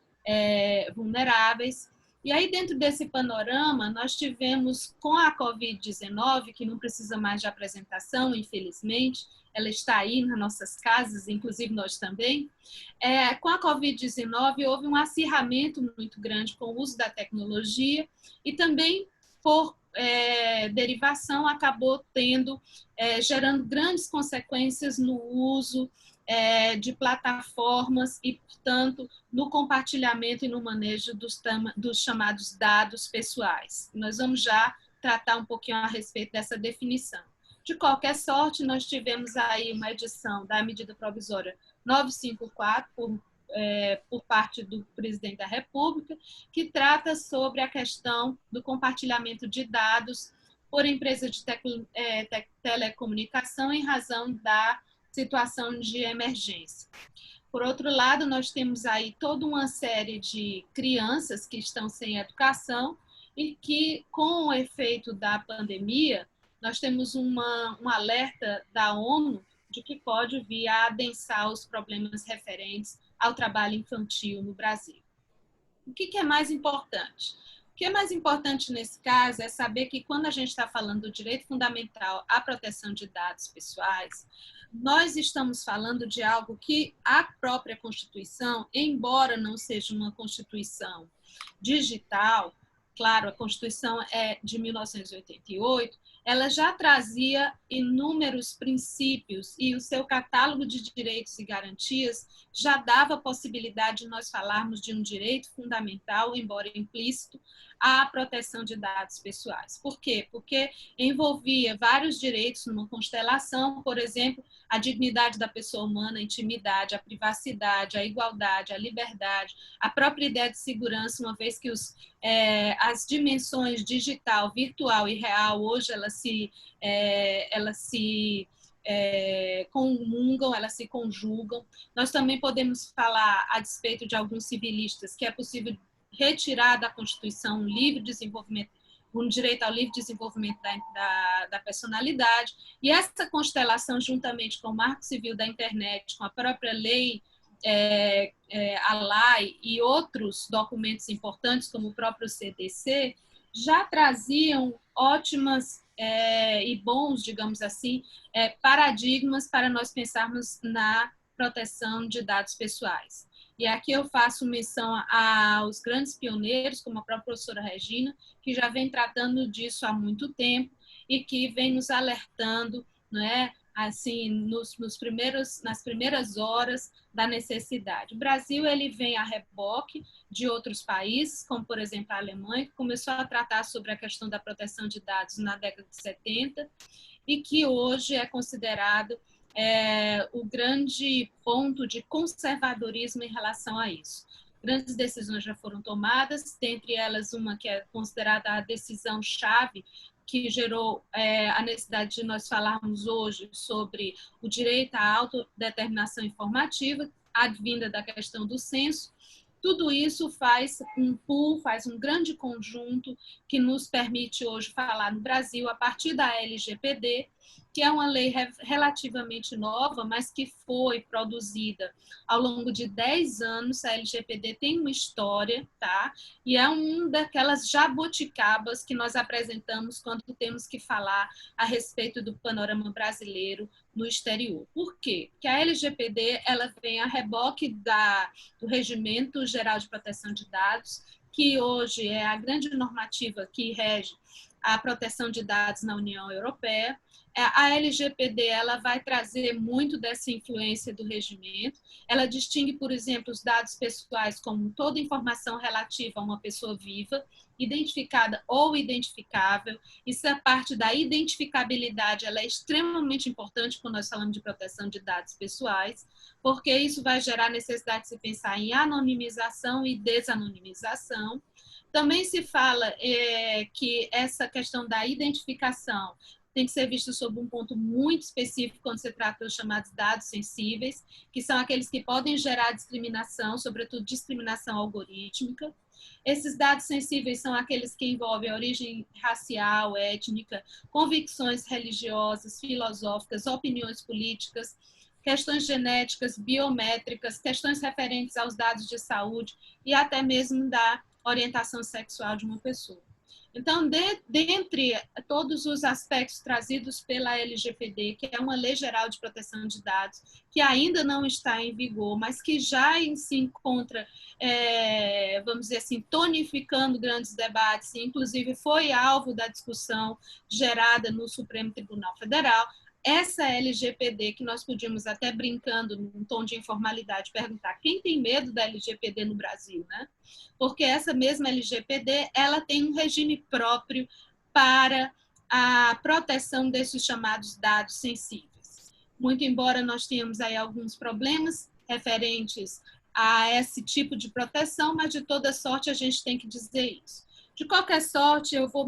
vulneráveis. E aí, dentro desse panorama, nós tivemos, com a Covid-19, que não precisa mais de apresentação, infelizmente, ela está aí nas nossas casas, inclusive nós também. Com a Covid-19, houve um acirramento muito grande com o uso da tecnologia e também, por derivação, acabou gerando grandes consequências no uso de plataformas e, portanto, no compartilhamento e no manejo dos chamados dados pessoais. Nós vamos já tratar um pouquinho a respeito dessa definição. De qualquer sorte, nós tivemos aí uma edição da medida provisória 954 por parte do presidente da República, que trata sobre a questão do compartilhamento de dados por empresas de telecomunicação em razão da situação de emergência. Por outro lado, nós temos aí toda uma série de crianças que estão sem educação e que, com o efeito da pandemia, nós temos um alerta da ONU de que pode vir a adensar os problemas referentes ao trabalho infantil no Brasil. O que é mais importante? O que é mais importante nesse caso é saber que quando a gente está falando do direito fundamental à proteção de dados pessoais, nós estamos falando de algo que a própria Constituição, embora não seja uma Constituição digital, claro, a Constituição é de 1988, ela já trazia inúmeros princípios e o seu catálogo de direitos e garantias já dava a possibilidade de nós falarmos de um direito fundamental, embora implícito, à proteção de dados pessoais. Por quê? Porque envolvia vários direitos numa constelação, por exemplo, a dignidade da pessoa humana, a intimidade, a privacidade, a igualdade, a liberdade, a própria ideia de segurança, uma vez que as dimensões digital, virtual e real, hoje elas se comungam, elas se conjugam. Nós também podemos falar, a despeito de alguns civilistas, que é possível retirar da Constituição um direito ao livre desenvolvimento da personalidade, e essa constelação, juntamente com o Marco Civil da Internet, com a própria lei, a LAI e outros documentos importantes, como o próprio CDC, já traziam ótimas e bons, digamos assim, paradigmas para nós pensarmos na proteção de dados pessoais. E aqui eu faço menção aos grandes pioneiros, como a própria professora Regina, que já vem tratando disso há muito tempo e que vem nos alertando, não é, assim, nas primeiras horas da necessidade. O Brasil ele vem a reboque de outros países, como, por exemplo, a Alemanha, que começou a tratar sobre a questão da proteção de dados na década de 70 e que hoje é considerado o grande ponto de conservadorismo em relação a isso. Grandes decisões já foram tomadas, dentre elas uma que é considerada a decisão-chave, que gerou a necessidade de nós falarmos hoje sobre o direito à autodeterminação informativa, advinda da questão do censo. Tudo isso faz um pool, faz um grande conjunto que nos permite hoje falar no Brasil, a partir da LGPD, que é uma lei relativamente nova, mas que foi produzida ao longo de 10 anos. A LGPD tem uma história, tá? E é uma daquelas jabuticabas que nós apresentamos quando temos que falar a respeito do panorama brasileiro no exterior. Por quê? Porque a LGPD ela vem a reboque do Regimento Geral de Proteção de Dados, que hoje é a grande normativa que rege a proteção de dados na União Europeia. A LGPD ela vai trazer muito dessa influência do regimento. Ela distingue, por exemplo, os dados pessoais como toda informação relativa a uma pessoa viva, identificada ou identificável. Isso é parte da identificabilidade, ela é extremamente importante quando nós falamos de proteção de dados pessoais, porque isso vai gerar necessidade de se pensar em anonimização e desanonimização. Também se fala que essa questão da identificação tem que ser visto sob um ponto muito específico quando se trata dos chamados dados sensíveis, que são aqueles que podem gerar discriminação, sobretudo discriminação algorítmica. Esses dados sensíveis são aqueles que envolvem a origem racial, étnica, convicções religiosas, filosóficas, opiniões políticas, questões genéticas, biométricas, questões referentes aos dados de saúde e até mesmo da orientação sexual de uma pessoa. Então, dentre todos os aspectos trazidos pela LGPD, que é uma lei geral de proteção de dados, que ainda não está em vigor, mas que já se encontra, vamos dizer assim, tonificando grandes debates, e inclusive foi alvo da discussão gerada no Supremo Tribunal Federal, essa LGPD, que nós podíamos até brincando num tom de informalidade, perguntar quem tem medo da LGPD no Brasil, né? Porque essa mesma LGPD, ela tem um regime próprio para a proteção desses chamados dados sensíveis. Muito embora nós tenhamos aí alguns problemas referentes a esse tipo de proteção, mas de toda sorte a gente tem que dizer isso. De qualquer sorte, eu vou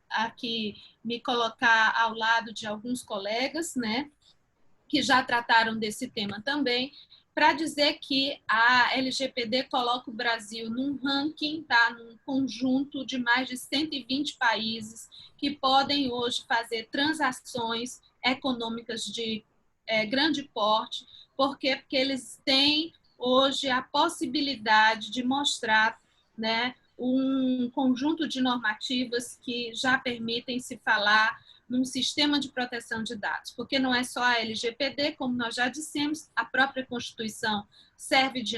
aqui me colocar ao lado de alguns colegas, né, que já trataram desse tema também, para dizer que a LGPD coloca o Brasil num ranking, tá, num conjunto de mais de 120 países que podem hoje fazer transações econômicas de grande porte. Por quê? Porque eles têm hoje a possibilidade de mostrar, né, um conjunto de normativas que já permitem se falar num sistema de proteção de dados, porque não é só a LGPD, como nós já dissemos, a própria Constituição serve de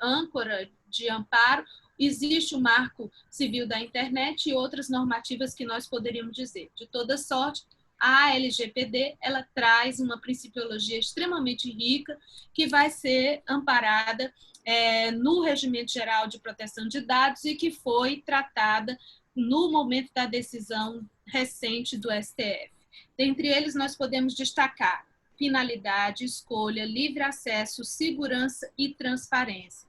âncora, de amparo, existe o Marco Civil da Internet e outras normativas que nós poderíamos dizer. De toda sorte, a LGPD ela traz uma principiologia extremamente rica que vai ser amparada no Regimento Geral de Proteção de Dados e que foi tratada no momento da decisão recente do STF. Dentre eles, nós podemos destacar finalidade, escolha, livre acesso, segurança e transparência.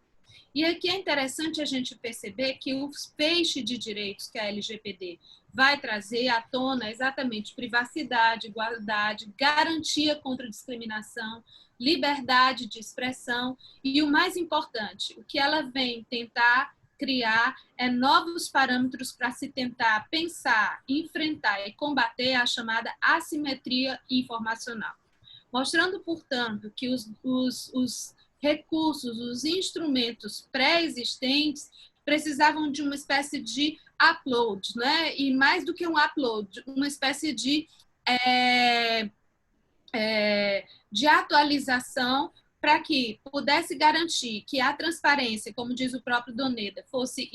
E aqui é interessante a gente perceber que o feixe de direitos que a LGPD vai trazer à tona exatamente privacidade, igualdade, garantia contra discriminação, liberdade de expressão e, o mais importante, o que ela vem tentar criar novos parâmetros para se tentar pensar, enfrentar e combater a chamada assimetria informacional. Mostrando, portanto, que os recursos, os instrumentos pré-existentes precisavam de uma espécie de upload, né? E mais do que um upload, uma espécie de atualização para que pudesse garantir que a transparência, como diz o próprio Doneda, fosse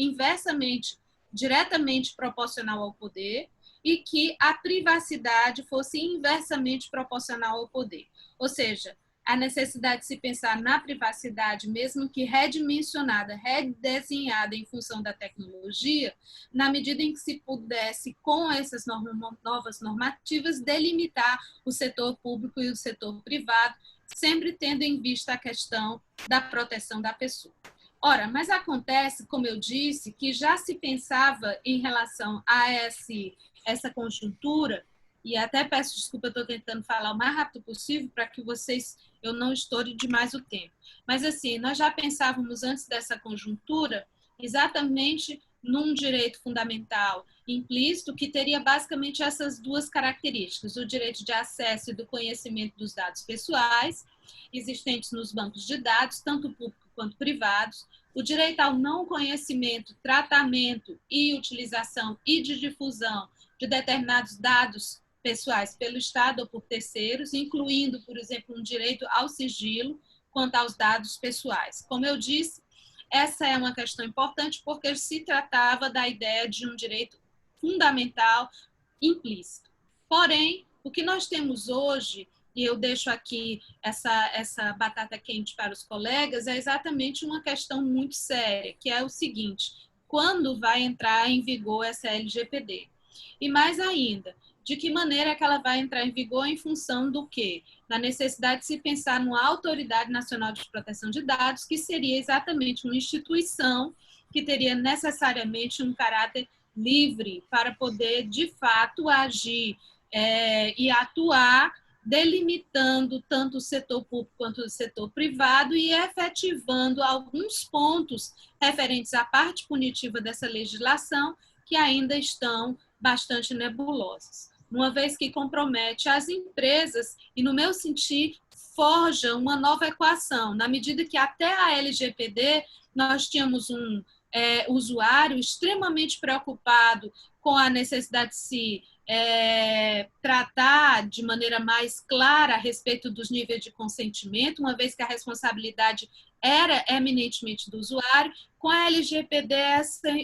diretamente proporcional ao poder e que a privacidade fosse inversamente proporcional ao poder. Ou seja, a necessidade de se pensar na privacidade, mesmo que redimensionada, redesenhada em função da tecnologia, na medida em que se pudesse, com essas novas normativas, delimitar o setor público e o setor privado, sempre tendo em vista a questão da proteção da pessoa. Ora, mas acontece, como eu disse, que já se pensava em relação a essa conjuntura, e até peço desculpa, eu estou tentando falar o mais rápido possível para que eu não estoure demais o tempo. Mas assim, nós já pensávamos antes dessa conjuntura exatamente num direito fundamental implícito que teria basicamente essas duas características: o direito de acesso e do conhecimento dos dados pessoais existentes nos bancos de dados, tanto públicos quanto privados, o direito ao não conhecimento, tratamento e utilização e de difusão de determinados dados pessoais pelo Estado ou por terceiros, incluindo, por exemplo, um direito ao sigilo quanto aos dados pessoais. Como eu disse, essa é uma questão importante porque se tratava da ideia de um direito fundamental implícito. Porém, o que nós temos hoje, e eu deixo aqui essa batata quente para os colegas, é exatamente uma questão muito séria, que é o seguinte: quando vai entrar em vigor essa LGPD? E mais ainda, de que maneira que ela vai entrar em vigor em função do quê? Da necessidade de se pensar numa Autoridade Nacional de Proteção de Dados, que seria exatamente uma instituição que teria necessariamente um caráter livre para poder, de fato, agir e atuar, delimitando tanto o setor público quanto o setor privado e efetivando alguns pontos referentes à parte punitiva dessa legislação que ainda estão bastante nebulosas, uma vez que compromete as empresas e, no meu sentir, forja uma nova equação, na medida que até a LGPD nós tínhamos um usuário extremamente preocupado com a necessidade de se tratar de maneira mais clara a respeito dos níveis de consentimento, uma vez que a responsabilidade era eminentemente do usuário. Com a LGPD,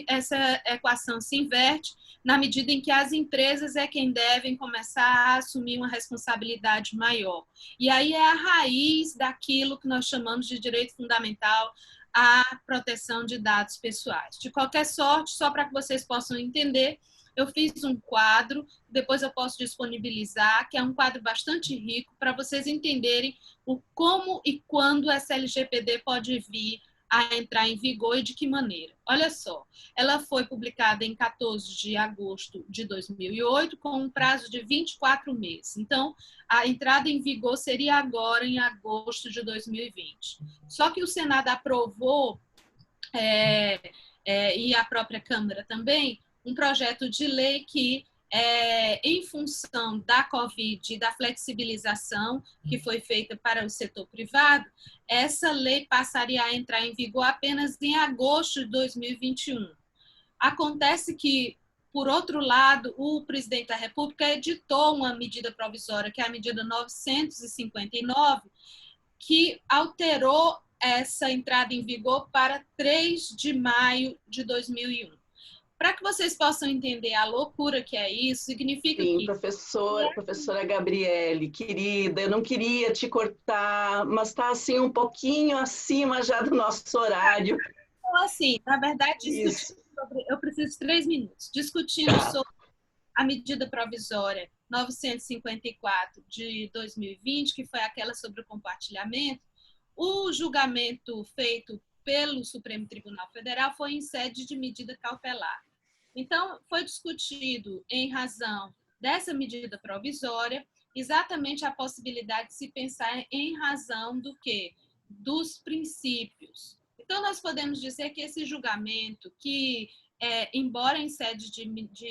essa equação se inverte, na medida em que as empresas é quem devem começar a assumir uma responsabilidade maior. E aí é a raiz daquilo que nós chamamos de direito fundamental à proteção de dados pessoais. De qualquer sorte, só para que vocês possam entender, eu fiz um quadro, depois eu posso disponibilizar, que é um quadro bastante rico, para vocês entenderem o como e quando essa LGPD pode vir a entrar em vigor e de que maneira. Olha só, ela foi publicada em 14 de agosto de 2008, com um prazo de 24 meses. Então, a entrada em vigor seria agora, em agosto de 2020. Só que o Senado aprovou, e a própria Câmara também, um projeto de lei que, em função da Covid e da flexibilização que foi feita para o setor privado, essa lei passaria a entrar em vigor apenas em agosto de 2021. Acontece que, por outro lado, o presidente da República editou uma medida provisória, que é a medida 959, que alterou essa entrada em vigor para 3 de maio de 2001. Para que vocês possam entender a loucura que é isso, significa Sim, que... professora Gabriele, querida, eu não queria te cortar, mas está assim um pouquinho acima já do nosso horário. Então, assim, na verdade, eu preciso de 3 minutos. Discutindo sobre a medida provisória 954 de 2020, que foi aquela sobre o compartilhamento, o julgamento feito pelo Supremo Tribunal Federal foi em sede de medida cautelar. Então, foi discutido, em razão dessa medida provisória, exatamente a possibilidade de se pensar em razão do quê? Dos princípios. Então, nós podemos dizer que esse julgamento, que, embora em sede de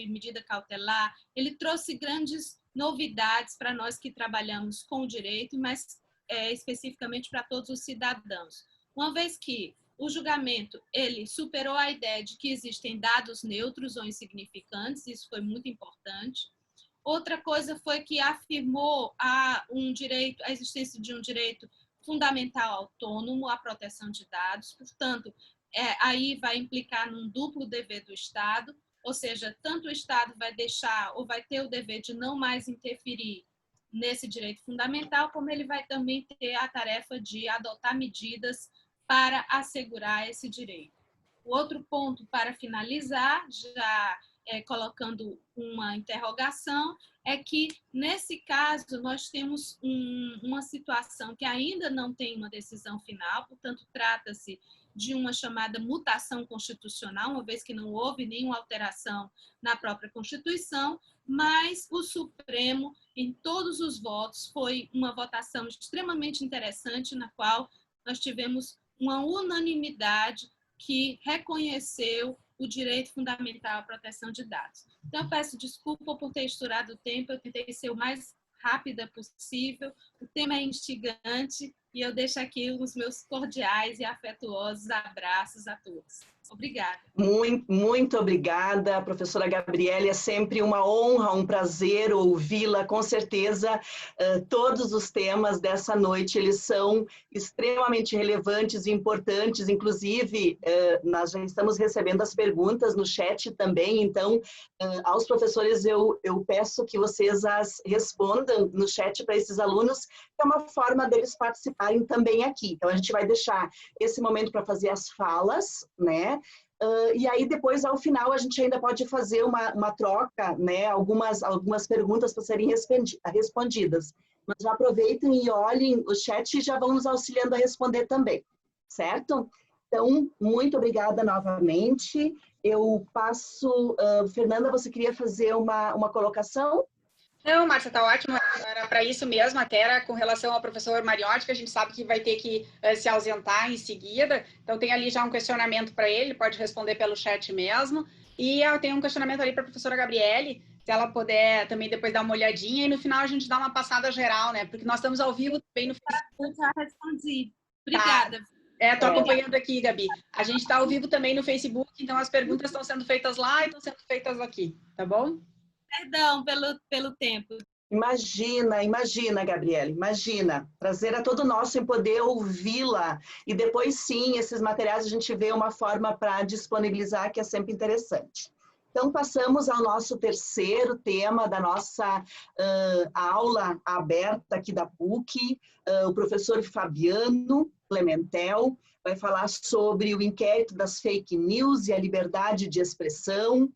medida cautelar, ele trouxe grandes novidades para nós que trabalhamos com o direito, mas especificamente para todos os cidadãos. Uma vez que o julgamento, ele superou a ideia de que existem dados neutros ou insignificantes, isso foi muito importante. Outra coisa foi que afirmou a existência de um direito fundamental autônomo à proteção de dados, portanto, aí vai implicar num duplo dever do Estado, ou seja, tanto o Estado vai deixar ou vai ter o dever de não mais interferir nesse direito fundamental, como ele vai também ter a tarefa de adotar medidas para assegurar esse direito. O outro ponto, para finalizar, já colocando uma interrogação, é que, nesse caso, nós temos uma situação que ainda não tem uma decisão final, portanto, trata-se de uma chamada mutação constitucional, uma vez que não houve nenhuma alteração na própria Constituição, mas o Supremo, em todos os votos, foi uma votação extremamente interessante, na qual nós tivemos uma unanimidade que reconheceu o direito fundamental à proteção de dados. Então, eu peço desculpa por ter estourado o tempo, eu tentei ser o mais rápida possível, o tema é instigante e eu deixo aqui os meus cordiais e afetuosos abraços a todos. Obrigada. Muito obrigada, professora Gabriele. É sempre uma honra, um prazer ouvi-la. Com certeza, todos os temas dessa noite, eles são extremamente relevantes e importantes. Inclusive, nós já estamos recebendo as perguntas no chat também. Então, aos professores, eu peço que vocês as respondam no chat para esses alunos, que é uma forma deles participarem também aqui. Então, a gente vai deixar esse momento para fazer as falas, né? E aí depois, ao final, a gente ainda pode fazer uma troca, né? Algumas perguntas para serem respondidas. Mas já aproveitem e olhem o chat e já vão nos auxiliando a responder também, certo? Então, muito obrigada novamente. Eu passo... Fernanda, você queria fazer uma colocação? Não, Márcia, está ótimo. Era para isso mesmo, até era com relação ao professor Mariotti, que a gente sabe que vai ter que se ausentar em seguida. Então, tem ali já um questionamento para ele, pode responder pelo chat mesmo. E eu tenho um questionamento ali para a professora Gabriele, se ela puder também depois dar uma olhadinha. E no final a gente dá uma passada geral, né? Porque nós estamos ao vivo também no Facebook. Eu já respondi. Obrigada. Tá. Estou acompanhando aqui, Gabi. A gente está ao vivo também no Facebook, então as perguntas estão sendo feitas lá e estão sendo feitas aqui, tá bom? Perdão pelo tempo. Imagina, Gabriele, imagina. Prazer é todo nosso em poder ouvi-la. E depois, sim, esses materiais a gente vê uma forma para disponibilizar que é sempre interessante. Então, passamos ao nosso terceiro tema da nossa aula aberta aqui da PUC. O professor Fabiano Clementel vai falar sobre o inquérito das fake news e a liberdade de expressão.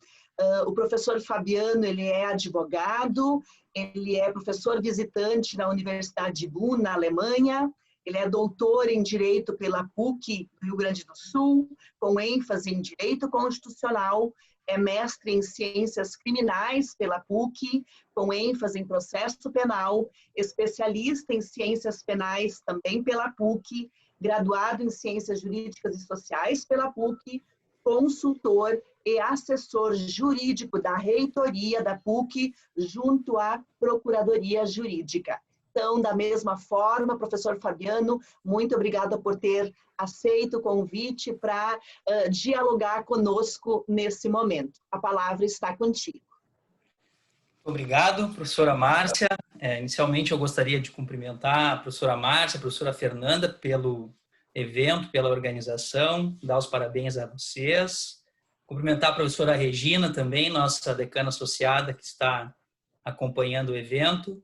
O professor Fabiano, ele é advogado, ele é professor visitante na Universidade de Bonn, na Alemanha, ele é doutor em Direito pela PUC, Rio Grande do Sul, com ênfase em Direito Constitucional, é mestre em Ciências Criminais pela PUC, com ênfase em Processo Penal, especialista em Ciências Penais também pela PUC, graduado em Ciências Jurídicas e Sociais pela PUC, consultor e assessor jurídico da reitoria da PUC junto à Procuradoria Jurídica. Então, da mesma forma, professor Fabiano, muito obrigada por ter aceito o convite para dialogar conosco nesse momento. A palavra está contigo. Obrigado, professora Márcia. Inicialmente, eu gostaria de cumprimentar a professora Márcia, a professora Fernanda, pelo evento, pela organização, dar os parabéns a vocês. Cumprimentar a professora Regina também, nossa decana associada que está acompanhando o evento.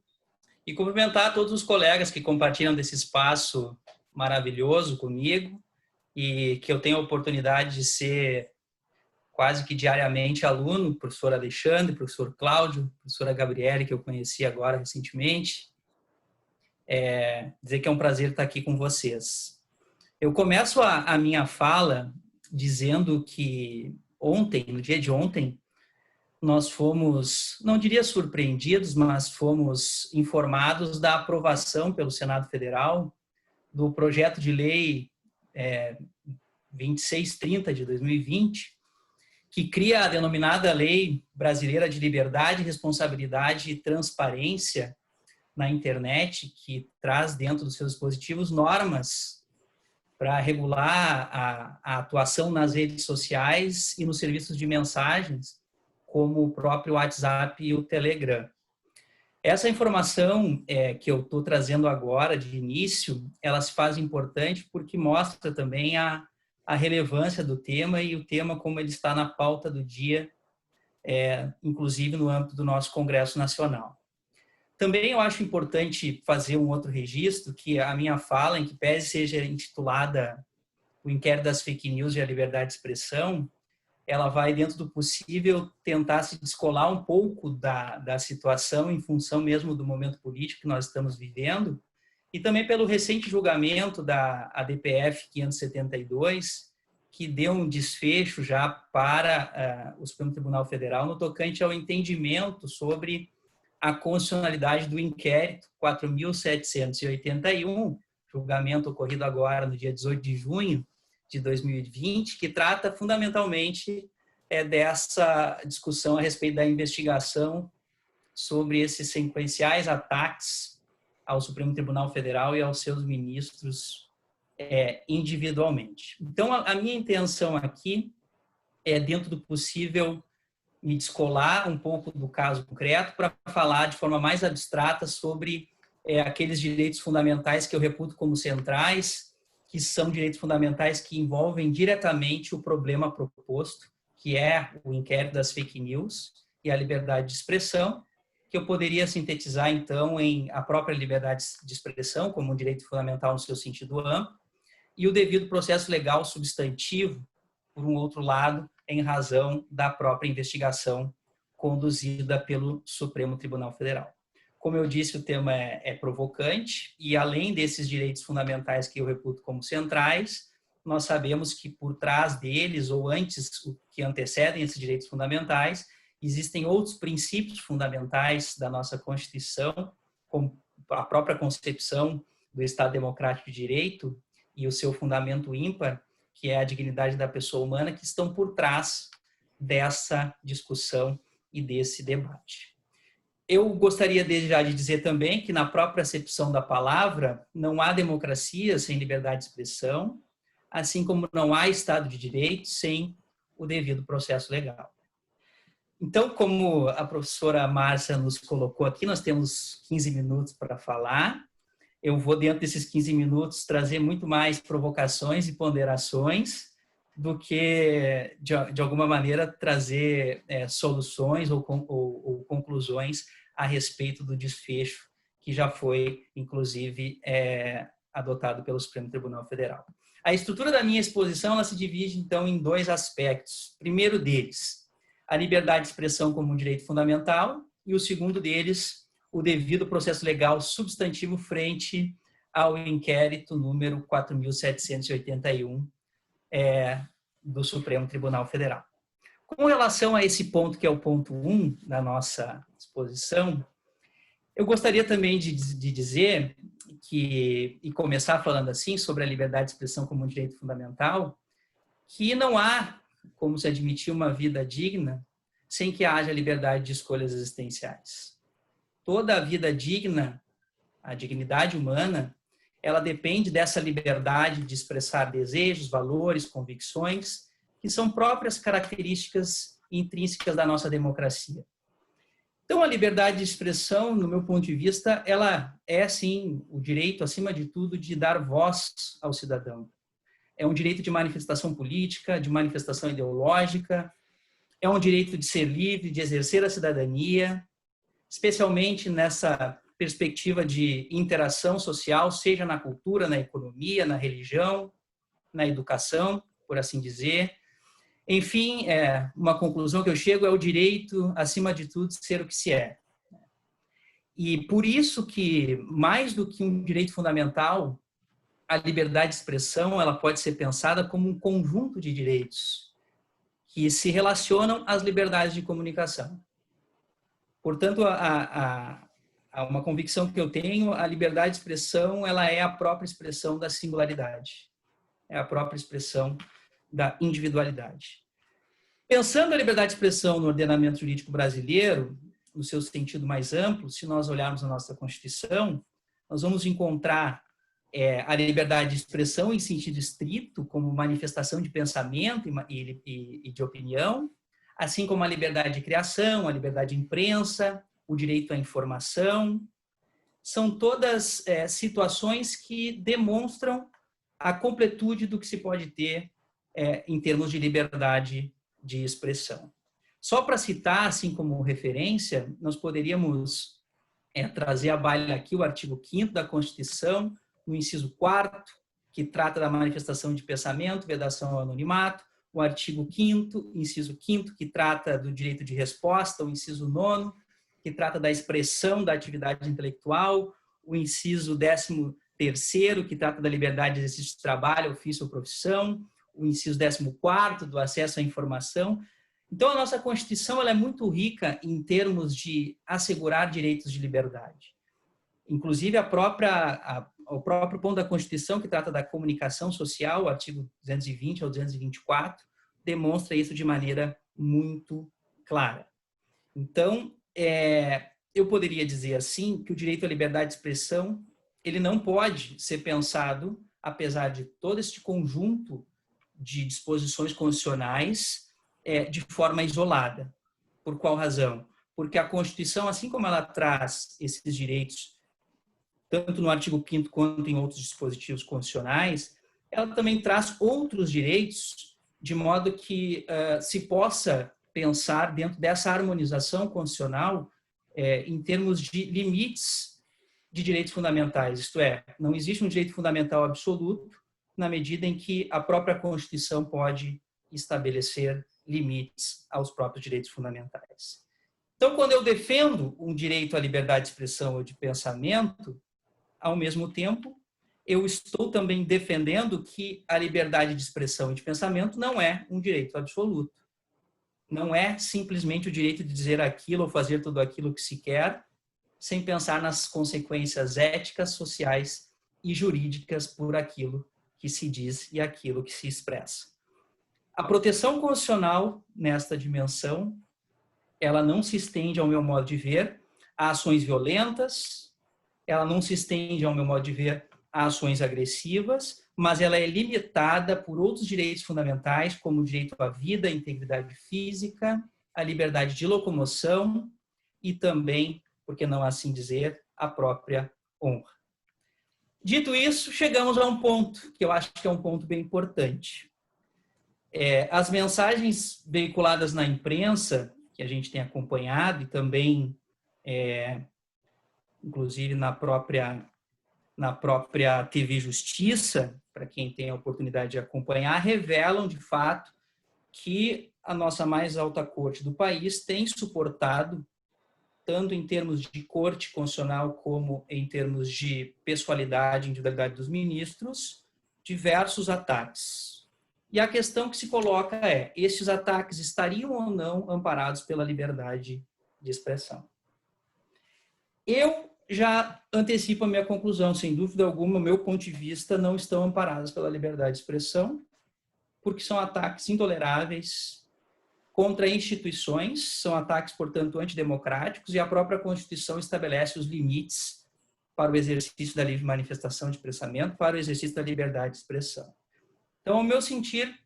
E cumprimentar todos os colegas que compartilham desse espaço maravilhoso comigo e que eu tenho a oportunidade de ser quase que diariamente aluno, professor Alexandre, professor Cláudio, professora Gabriele, que eu conheci agora recentemente. Dizer que é um prazer estar aqui com vocês. Eu começo a minha fala dizendo que ontem, no dia de ontem, nós fomos, não diria surpreendidos, mas fomos informados da aprovação pelo Senado Federal do projeto de lei 2630 de 2020, que cria a denominada Lei Brasileira de Liberdade, Responsabilidade e Transparência na internet, que traz dentro dos seus dispositivos normas para regular a atuação nas redes sociais e nos serviços de mensagens, como o próprio WhatsApp e o Telegram. Essa informação que eu estou trazendo agora, de início, ela se faz importante porque mostra também a relevância do tema e o tema como ele está na pauta do dia, inclusive no âmbito do nosso Congresso Nacional. Também eu acho importante fazer um outro registro, que a minha fala, em que pese seja intitulada O Inquérito das Fake News e a Liberdade de Expressão, ela vai, dentro do possível, tentar se descolar um pouco da situação em função mesmo do momento político que nós estamos vivendo e também pelo recente julgamento da ADPF 572, que deu um desfecho já para o Supremo Tribunal Federal no tocante ao entendimento sobre a constitucionalidade do inquérito 4.781, julgamento ocorrido agora no dia 18 de junho de 2020, que trata fundamentalmente dessa discussão a respeito da investigação sobre esses sequenciais ataques ao Supremo Tribunal Federal e aos seus ministros individualmente. Então, a minha intenção aqui é, dentro do possível, me descolar um pouco do caso concreto para falar de forma mais abstrata sobre aqueles direitos fundamentais que eu reputo como centrais, que são direitos fundamentais que envolvem diretamente o problema proposto, que é o inquérito das fake news e a liberdade de expressão, que eu poderia sintetizar, então, em a própria liberdade de expressão como um direito fundamental no seu sentido amplo, e o devido processo legal substantivo, por um outro lado, em razão da própria investigação conduzida pelo Supremo Tribunal Federal. Como eu disse, o tema é provocante e, além desses direitos fundamentais que eu reputo como centrais, nós sabemos que por trás deles, ou antes, o que antecedem esses direitos fundamentais, existem outros princípios fundamentais da nossa Constituição, como a própria concepção do Estado Democrático de Direito e o seu fundamento ímpar, que é a dignidade da pessoa humana, que estão por trás dessa discussão e desse debate. Eu gostaria desde já de dizer também que, na própria acepção da palavra, não há democracia sem liberdade de expressão, assim como não há Estado de Direito sem o devido processo legal. Então, como a professora Márcia nos colocou aqui, nós temos 15 minutos para falar. Eu vou, dentro desses 15 minutos, trazer muito mais provocações e ponderações do que, de alguma maneira, trazer soluções ou conclusões a respeito do desfecho que já foi, inclusive, adotado pelo Supremo Tribunal Federal. A estrutura da minha exposição ela se divide, então, em dois aspectos. O primeiro deles, a liberdade de expressão como um direito fundamental, e o segundo deles, o devido processo legal substantivo frente ao inquérito número 4.781 do Supremo Tribunal Federal. Com relação a esse ponto, que é o ponto 1 da nossa exposição, eu gostaria também de dizer que, e começar falando assim, sobre a liberdade de expressão como um direito fundamental, que não há como se admitir uma vida digna sem que haja liberdade de escolhas existenciais. Toda a vida digna, a dignidade humana, ela depende dessa liberdade de expressar desejos, valores, convicções, que são próprias características intrínsecas da nossa democracia. Então, a liberdade de expressão, no meu ponto de vista, ela é, sim, o direito, acima de tudo, de dar voz ao cidadão. É um direito de manifestação política, de manifestação ideológica, é um direito de ser livre, de exercer a cidadania, especialmente nessa perspectiva de interação social, seja na cultura, na economia, na religião, na educação, por assim dizer. Enfim, uma conclusão que eu chego é o direito, acima de tudo, de ser o que se é. E por isso que, mais do que um direito fundamental, a liberdade de expressão ela pode ser pensada como um conjunto de direitos que se relacionam às liberdades de comunicação. Portanto, há uma convicção que eu tenho, a liberdade de expressão ela é a própria expressão da singularidade, é a própria expressão da individualidade. Pensando a liberdade de expressão no ordenamento jurídico brasileiro, no seu sentido mais amplo, se nós olharmos a nossa Constituição, nós vamos encontrar a liberdade de expressão em sentido estrito, como manifestação de pensamento e de opinião, assim como a liberdade de criação, a liberdade de imprensa, o direito à informação. São todas situações que demonstram a completude do que se pode ter em termos de liberdade de expressão. Só para citar, assim como referência, nós poderíamos trazer à baila aqui o artigo 5º da Constituição, no inciso 4º, que trata da manifestação de pensamento, vedação ao anonimato, o artigo 5º, inciso 5º, que trata do direito de resposta, o inciso 9º, que trata da expressão da atividade intelectual, o inciso 13º, que trata da liberdade de exercício de trabalho, ofício ou profissão, o inciso 14º, do acesso à informação. Então, a nossa Constituição ela é muito rica em termos de assegurar direitos de liberdade. Inclusive, o próprio ponto da Constituição, que trata da comunicação social, o artigo 220 ao 224, demonstra isso de maneira muito clara. Então, eu poderia dizer assim que o direito à liberdade de expressão ele não pode ser pensado, apesar de todo este conjunto de disposições constitucionais, de forma isolada. Por qual razão? Porque a Constituição, assim como ela traz esses direitos, tanto no artigo 5º quanto em outros dispositivos constitucionais, ela também traz outros direitos, de modo que se possa pensar dentro dessa harmonização constitucional em termos de limites de direitos fundamentais. Isto é, não existe um direito fundamental absoluto na medida em que a própria Constituição pode estabelecer limites aos próprios direitos fundamentais. Então, quando eu defendo um direito à liberdade de expressão ou de pensamento, ao mesmo tempo, eu estou também defendendo que a liberdade de expressão e de pensamento não é um direito absoluto. Não é simplesmente o direito de dizer aquilo ou fazer tudo aquilo que se quer, sem pensar nas consequências éticas, sociais e jurídicas por aquilo que se diz e aquilo que se expressa. A proteção constitucional nesta dimensão, ela não se estende, ao meu modo de ver, a ações violentas, ela não se estende, ao meu modo de ver, a ações agressivas, mas ela é limitada por outros direitos fundamentais, como o direito à vida, à integridade física, à liberdade de locomoção e também, por que não assim dizer, a própria honra. Dito isso, chegamos a um ponto que eu acho que é um ponto bem importante. As mensagens veiculadas na imprensa, que a gente tem acompanhado, e também, inclusive, na própria TV Justiça, para quem tem a oportunidade de acompanhar, revelam, de fato, que a nossa mais alta corte do país tem suportado, tanto em termos de corte constitucional como em termos de pessoalidade e individualidade dos ministros, diversos ataques. E a questão que se coloca é, estes ataques estariam ou não amparados pela liberdade de expressão? Eu já antecipo a minha conclusão, sem dúvida alguma, o meu ponto de vista, não estão amparados pela liberdade de expressão, porque são ataques intoleráveis contra instituições, são ataques, portanto, antidemocráticos, e a própria Constituição estabelece os limites para o exercício da livre manifestação de pensamento, para o exercício da liberdade de expressão. Então, ao meu sentir,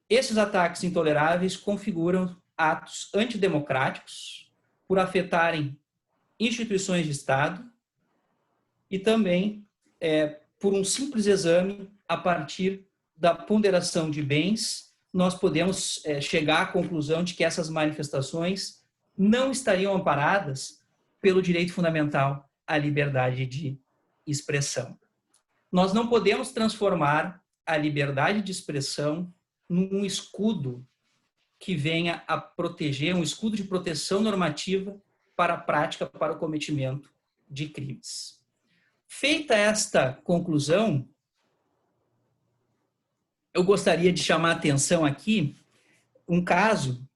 esses ataques intoleráveis configuram atos antidemocráticos por afetarem instituições de Estado e também por um simples exame a partir da ponderação de bens, nós podemos chegar à conclusão de que essas manifestações não estariam amparadas pelo direito fundamental à liberdade de expressão. Nós não podemos transformar a liberdade de expressão num escudo que venha a proteger, um escudo de proteção normativa para a prática, para o cometimento de crimes. Feita esta conclusão, eu gostaria de chamar a atenção aqui um caso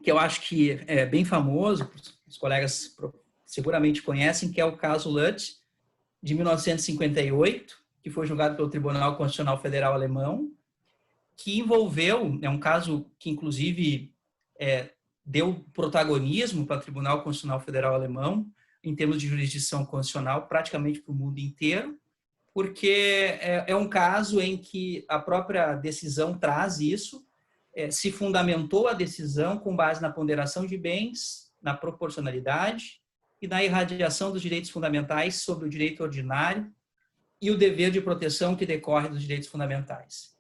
que eu acho que é bem famoso, os colegas seguramente conhecem, que é o caso Lutz, de 1958, que foi julgado pelo Tribunal Constitucional Federal Alemão, que envolveu, é um caso que inclusive deu protagonismo para o Tribunal Constitucional Federal Alemão, em termos de jurisdição constitucional, praticamente para o mundo inteiro, porque é um caso em que a própria decisão traz isso, se fundamentou a decisão com base na ponderação de bens, na proporcionalidade e na irradiação dos direitos fundamentais sobre o direito ordinário e o dever de proteção que decorre dos direitos fundamentais.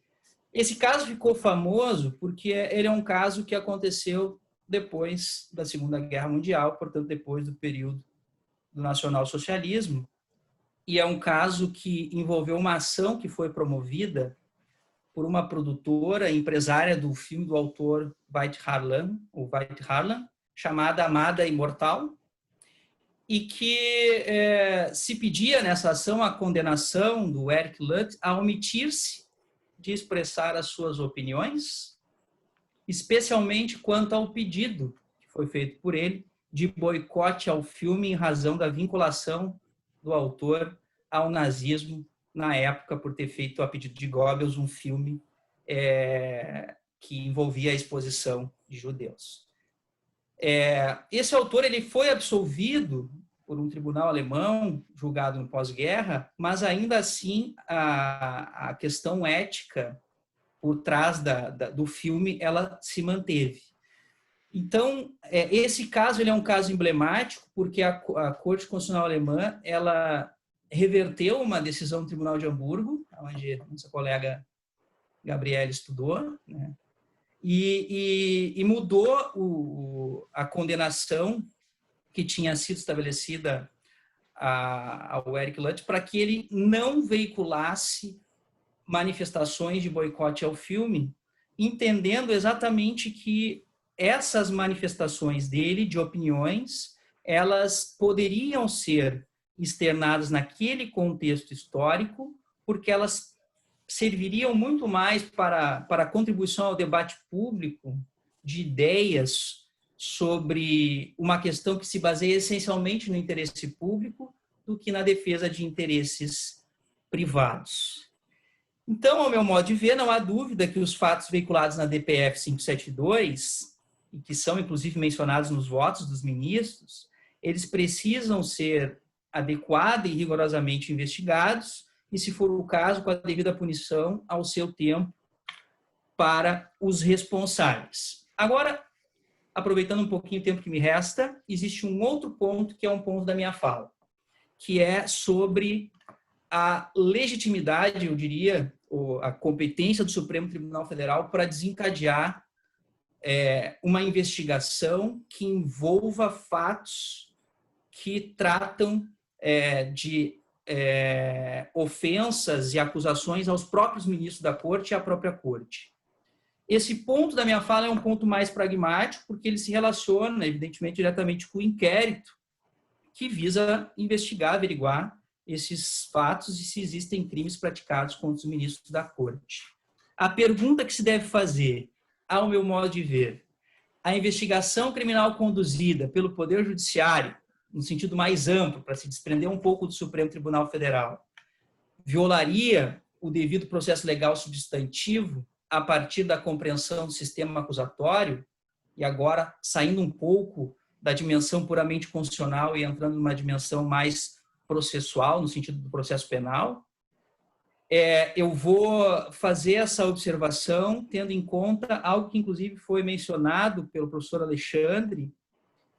Esse caso ficou famoso porque ele é um caso que aconteceu depois da Segunda Guerra Mundial, portanto, depois do período do nacionalsocialismo, e é um caso que envolveu uma ação que foi promovida por uma produtora empresária do filme do autor Veit Harlan, chamada Amada Imortal, e que se pedia nessa ação a condenação do Eric Lutz a omitir-se de expressar as suas opiniões, especialmente quanto ao pedido que foi feito por ele de boicote ao filme em razão da vinculação do autor ao nazismo na época, por ter feito, a pedido de Goebbels, um filme que envolvia a exposição de judeus. Esse autor ele foi absolvido por um tribunal alemão, julgado no pós-guerra, mas ainda assim a questão ética por trás do filme ela se manteve. Então, esse caso ele é um caso emblemático porque a Corte Constitucional Alemã ela reverteu uma decisão do Tribunal de Hamburgo, onde nossa colega Gabriela estudou, né? E mudou a condenação que tinha sido estabelecida ao Eric Lutt para que ele não veiculasse manifestações de boicote ao filme, entendendo exatamente que essas manifestações dele, de opiniões, elas poderiam ser externadas naquele contexto histórico, porque elas serviriam muito mais para a contribuição ao debate público de ideias sobre uma questão que se baseia essencialmente no interesse público do que na defesa de interesses privados. Então, ao meu modo de ver, não há dúvida que os fatos veiculados na DPF 572, e que são inclusive mencionados nos votos dos ministros, eles precisam ser adequada e rigorosamente investigados e, se for o caso, com a devida punição ao seu tempo para os responsáveis. Agora, aproveitando um pouquinho o tempo que me resta, existe um outro ponto que é um ponto da minha fala, que é sobre a legitimidade, eu diria, ou a competência do Supremo Tribunal Federal para desencadear uma investigação que envolva fatos que tratam de ofensas e acusações aos próprios ministros da Corte e à própria Corte. Esse ponto da minha fala é um ponto mais pragmático, porque ele se relaciona, evidentemente, diretamente com o inquérito que visa investigar, averiguar esses fatos e se existem crimes praticados contra os ministros da Corte. A pergunta que se deve fazer, ao meu modo de ver, a investigação criminal conduzida pelo Poder Judiciário, no sentido mais amplo, para se desprender um pouco do Supremo Tribunal Federal, violaria o devido processo legal substantivo a partir da compreensão do sistema acusatório, e agora saindo um pouco da dimensão puramente constitucional e entrando numa dimensão mais processual, no sentido do processo penal. Eu vou fazer essa observação tendo em conta algo que, inclusive, foi mencionado pelo professor Alexandre,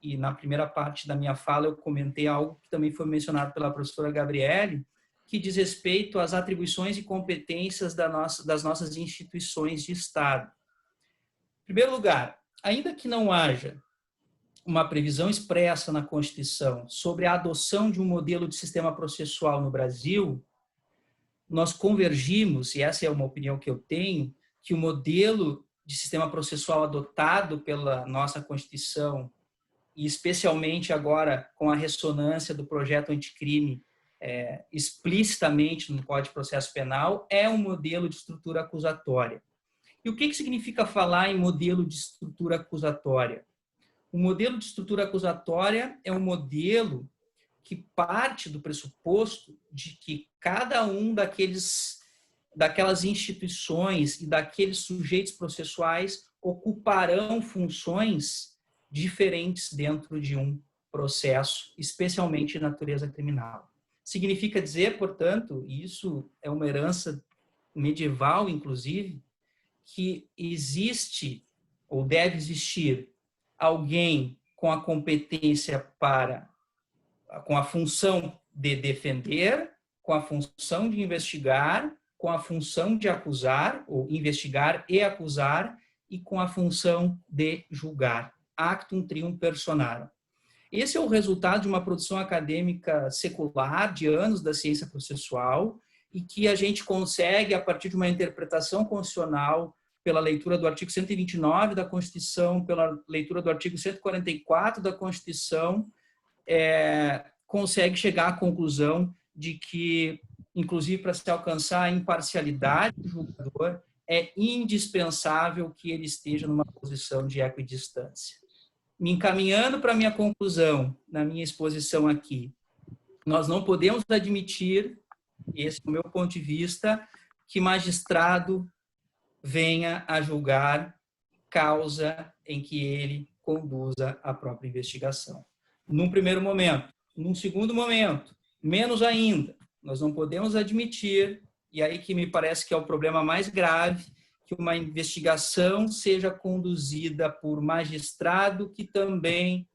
e na primeira parte da minha fala eu comentei algo que também foi mencionado pela professora Gabriele, que diz respeito às atribuições e competências das nossas instituições de Estado. Em primeiro lugar, ainda que não haja uma previsão expressa na Constituição sobre a adoção de um modelo de sistema processual no Brasil, nós convergimos, e essa é uma opinião que eu tenho, que o modelo de sistema processual adotado pela nossa Constituição, e especialmente agora com a ressonância do projeto anticrime explicitamente no Código de Processo Penal, é um modelo de estrutura acusatória. E o que significa falar em modelo de estrutura acusatória? O modelo de estrutura acusatória é um modelo que parte do pressuposto de que cada um daquelas instituições e daqueles sujeitos processuais ocuparão funções diferentes dentro de um processo, especialmente de natureza criminal. Significa dizer, portanto, e isso é uma herança medieval, inclusive, que existe ou deve existir alguém com a competência com a função de defender, com a função de investigar, com a função de acusar, ou investigar e acusar, e com a função de julgar. Actum trium personarum. Esse é o resultado de uma produção acadêmica secular de anos da ciência processual e que a gente consegue, a partir de uma interpretação constitucional, pela leitura do artigo 129 da Constituição, pela leitura do artigo 144 da Constituição, consegue chegar à conclusão de que, inclusive para se alcançar a imparcialidade do julgador, é indispensável que ele esteja numa posição de equidistância. Me encaminhando para a minha conclusão, na minha exposição aqui, nós não podemos admitir, esse é o meu ponto de vista, que magistrado venha a julgar causa em que ele conduza a própria investigação. Num primeiro momento. Num segundo momento, menos ainda, nós não podemos admitir, e aí que me parece que é o problema mais grave, que uma investigação seja conduzida por magistrado que também,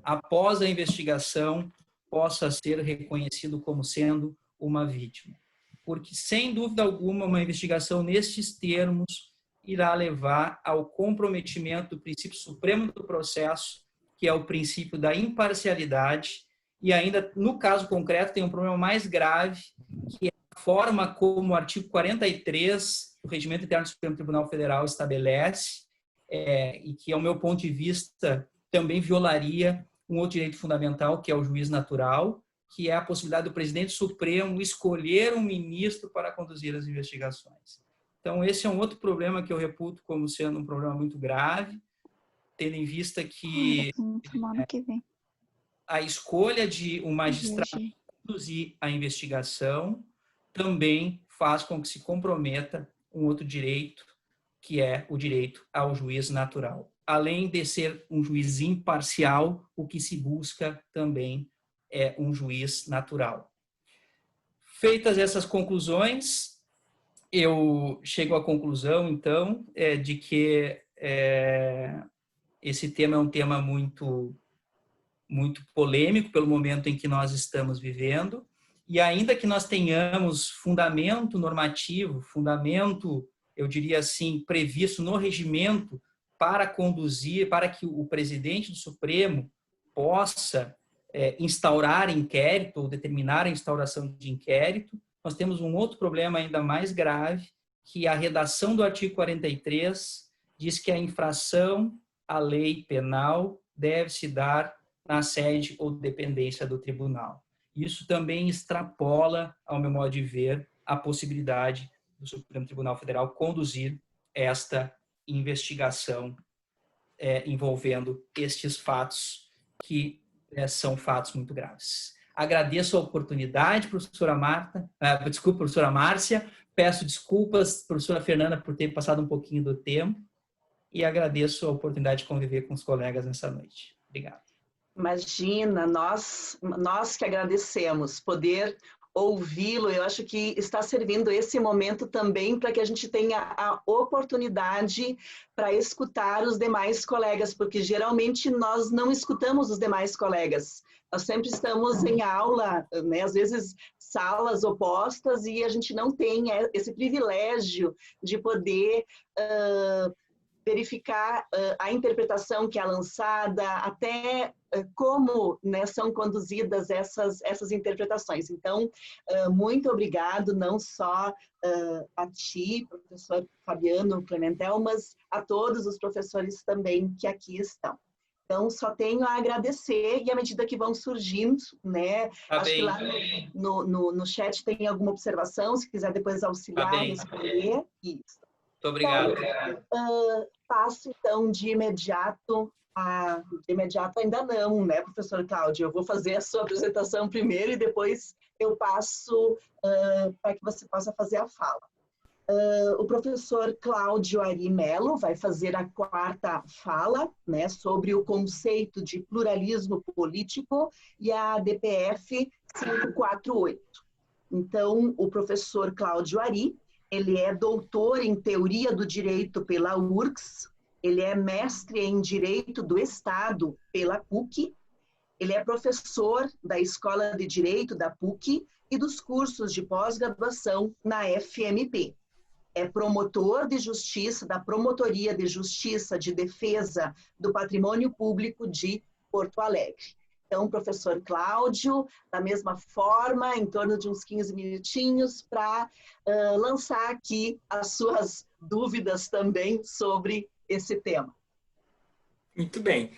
após a investigação, possa ser reconhecido como sendo uma vítima. Porque, sem dúvida alguma, uma investigação nestes termos irá levar ao comprometimento do princípio supremo do processo, que é o princípio da imparcialidade, e ainda, no caso concreto, tem um problema mais grave, que é a forma como o artigo 43 do Regimento Interno do Supremo Tribunal Federal estabelece, e que, ao meu ponto de vista, também violaria um outro direito fundamental, que é o juiz natural, que é a possibilidade do presidente supremo escolher um ministro para conduzir as investigações. Então, esse é um outro problema que eu reputo como sendo um problema muito grave, tendo em vista que a escolha de um magistrado conduzir a investigação também faz com que se comprometa um outro direito, que é o direito ao juiz natural. Além de ser um juiz imparcial, o que se busca também é um juiz natural. Feitas essas conclusões, eu chego à conclusão, então, de que esse tema é um tema muito polêmico pelo momento em que nós estamos vivendo, e ainda que nós tenhamos fundamento normativo, fundamento, eu diria assim, previsto no regimento para conduzir, para que o presidente do Supremo possa instaurar inquérito ou determinar a instauração de inquérito, nós temos um outro problema ainda mais grave, que a redação do artigo 43 diz que a infração à lei penal deve se dar na sede ou dependência do tribunal. Isso também extrapola, ao meu modo de ver, a possibilidade do Supremo Tribunal Federal conduzir esta investigação envolvendo estes fatos que são fatos muito graves. Agradeço a oportunidade, professora Márcia, peço desculpas, professora Fernanda, por ter passado um pouquinho do tempo, e agradeço a oportunidade de conviver com os colegas nessa noite. Obrigado. Imagina, nós que agradecemos poder ouvi-lo. Eu acho que está servindo esse momento também para que a gente tenha a oportunidade para escutar os demais colegas, porque geralmente nós não escutamos os demais colegas. Nós sempre estamos em aula, né? Às vezes salas opostas, e a gente não tem esse privilégio de poder verificar a interpretação que é lançada, até como, né, são conduzidas essas interpretações. Então, muito obrigado, não só a ti, professor Fabiano Clementel, mas a todos os professores também que aqui estão. Então, só tenho a agradecer, e à medida que vão surgindo, né, acho que lá no chat tem alguma observação, se quiser depois auxiliar, responder. Isso. Muito obrigado. Então, passo, então, de imediato ainda não, né, professor Cláudio? Eu vou fazer a sua apresentação primeiro e depois eu passo para que você possa fazer a fala. O professor Cláudio Ari Melo vai fazer a quarta fala, né, sobre o conceito de pluralismo político e a DPF 548. Então, o professor Cláudio Ari, ele é doutor em Teoria do Direito pela URGS, ele é mestre em Direito do Estado pela PUC, ele é professor da Escola de Direito da PUC e dos cursos de pós-graduação na FMP. É promotor de justiça da Promotoria de Justiça de Defesa do Patrimônio Público de Porto Alegre. Então, professor Cláudio, da mesma forma, em torno de uns 15 minutinhos, para lançar aqui as suas dúvidas também sobre esse tema. Muito bem.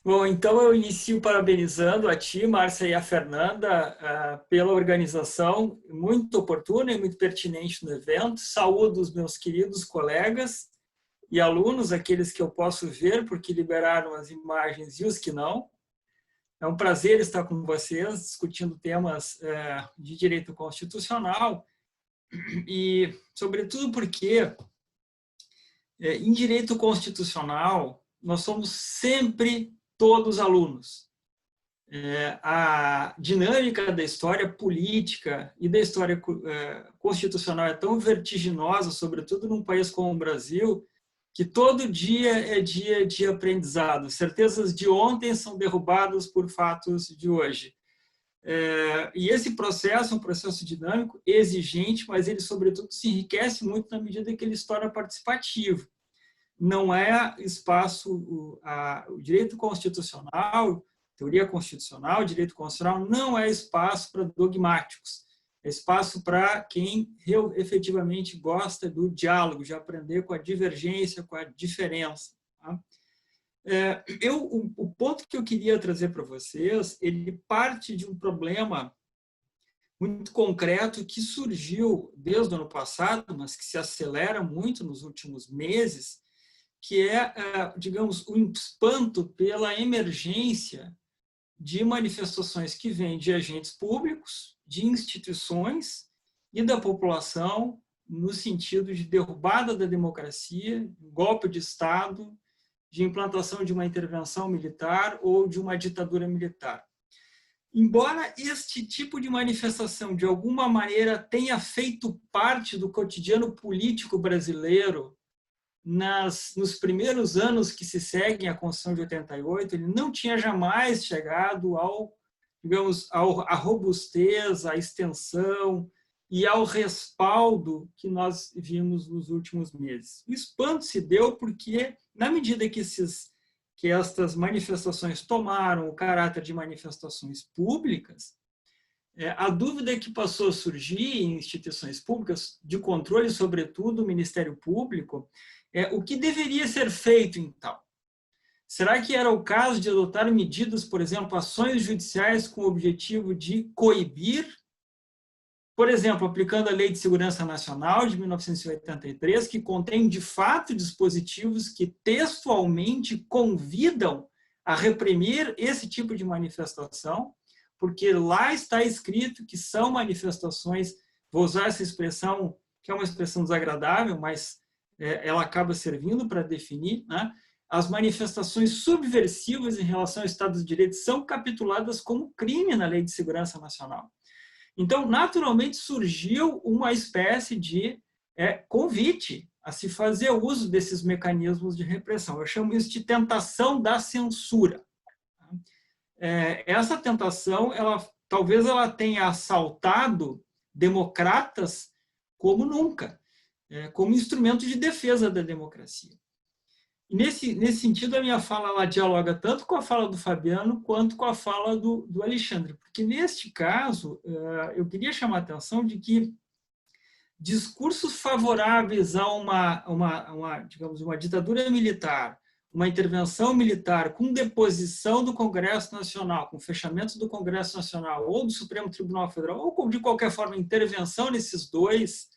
Bom, então eu inicio parabenizando a ti, Márcia, e a Fernanda pela organização muito oportuna e muito pertinente no evento. Saúdo os meus queridos colegas e alunos, aqueles que eu posso ver porque liberaram as imagens e os que não. É um prazer estar com vocês discutindo temas de direito constitucional e, sobretudo, porque Em direito constitucional, nós somos sempre todos alunos. A dinâmica da história política e da história constitucional é tão vertiginosa, sobretudo num país como o Brasil, que todo dia é dia de aprendizado. Certezas de ontem são derrubadas por fatos de hoje. E esse processo é um processo dinâmico, exigente, mas ele, sobretudo, se enriquece muito na medida que ele se torna participativo. Não é espaço, o direito constitucional, teoria constitucional, direito constitucional, não é espaço para dogmáticos. É espaço para quem efetivamente gosta do diálogo, de aprender com a divergência, com a diferença. Tá? O ponto que eu queria trazer para vocês, ele parte de um problema muito concreto que surgiu desde o ano passado, mas que se acelera muito nos últimos meses, que é, digamos, o espanto pela emergência de manifestações que vêm de agentes públicos, de instituições e da população no sentido de derrubada da democracia, golpe de Estado, de implantação de uma intervenção militar ou de uma ditadura militar. Embora este tipo de manifestação, de alguma maneira, tenha feito parte do cotidiano político brasileiro nos primeiros anos que se seguem à Constituição de 88, ele não tinha jamais chegado à robustez, à extensão e ao respaldo que nós vimos nos últimos meses. O espanto se deu porque, na medida que estas manifestações tomaram o caráter de manifestações públicas, a dúvida que passou a surgir em instituições públicas, de controle, sobretudo, do Ministério Público, o que deveria ser feito, então? Será que era o caso de adotar medidas, por exemplo, ações judiciais com o objetivo de coibir, por exemplo, aplicando a Lei de Segurança Nacional de 1983, que contém, de fato, dispositivos que textualmente convidam a reprimir esse tipo de manifestação, porque lá está escrito que são manifestações, vou usar essa expressão, que é uma expressão desagradável, mas ela acaba servindo para definir, né? As manifestações subversivas em relação ao Estado de Direito são capituladas como crime na Lei de Segurança Nacional. Então, naturalmente, surgiu uma espécie de convite a se fazer uso desses mecanismos de repressão. Eu chamo isso de tentação da censura. Essa tentação, talvez ela tenha assaltado democratas como nunca, como instrumento de defesa da democracia. E nesse sentido, a minha fala ela dialoga tanto com a fala do Fabiano quanto com a fala do Alexandre, porque neste caso, eu queria chamar a atenção de que discursos favoráveis a digamos, uma ditadura militar, uma intervenção militar com deposição do Congresso Nacional, com fechamento do Congresso Nacional ou do Supremo Tribunal Federal, ou de qualquer forma intervenção nesses dois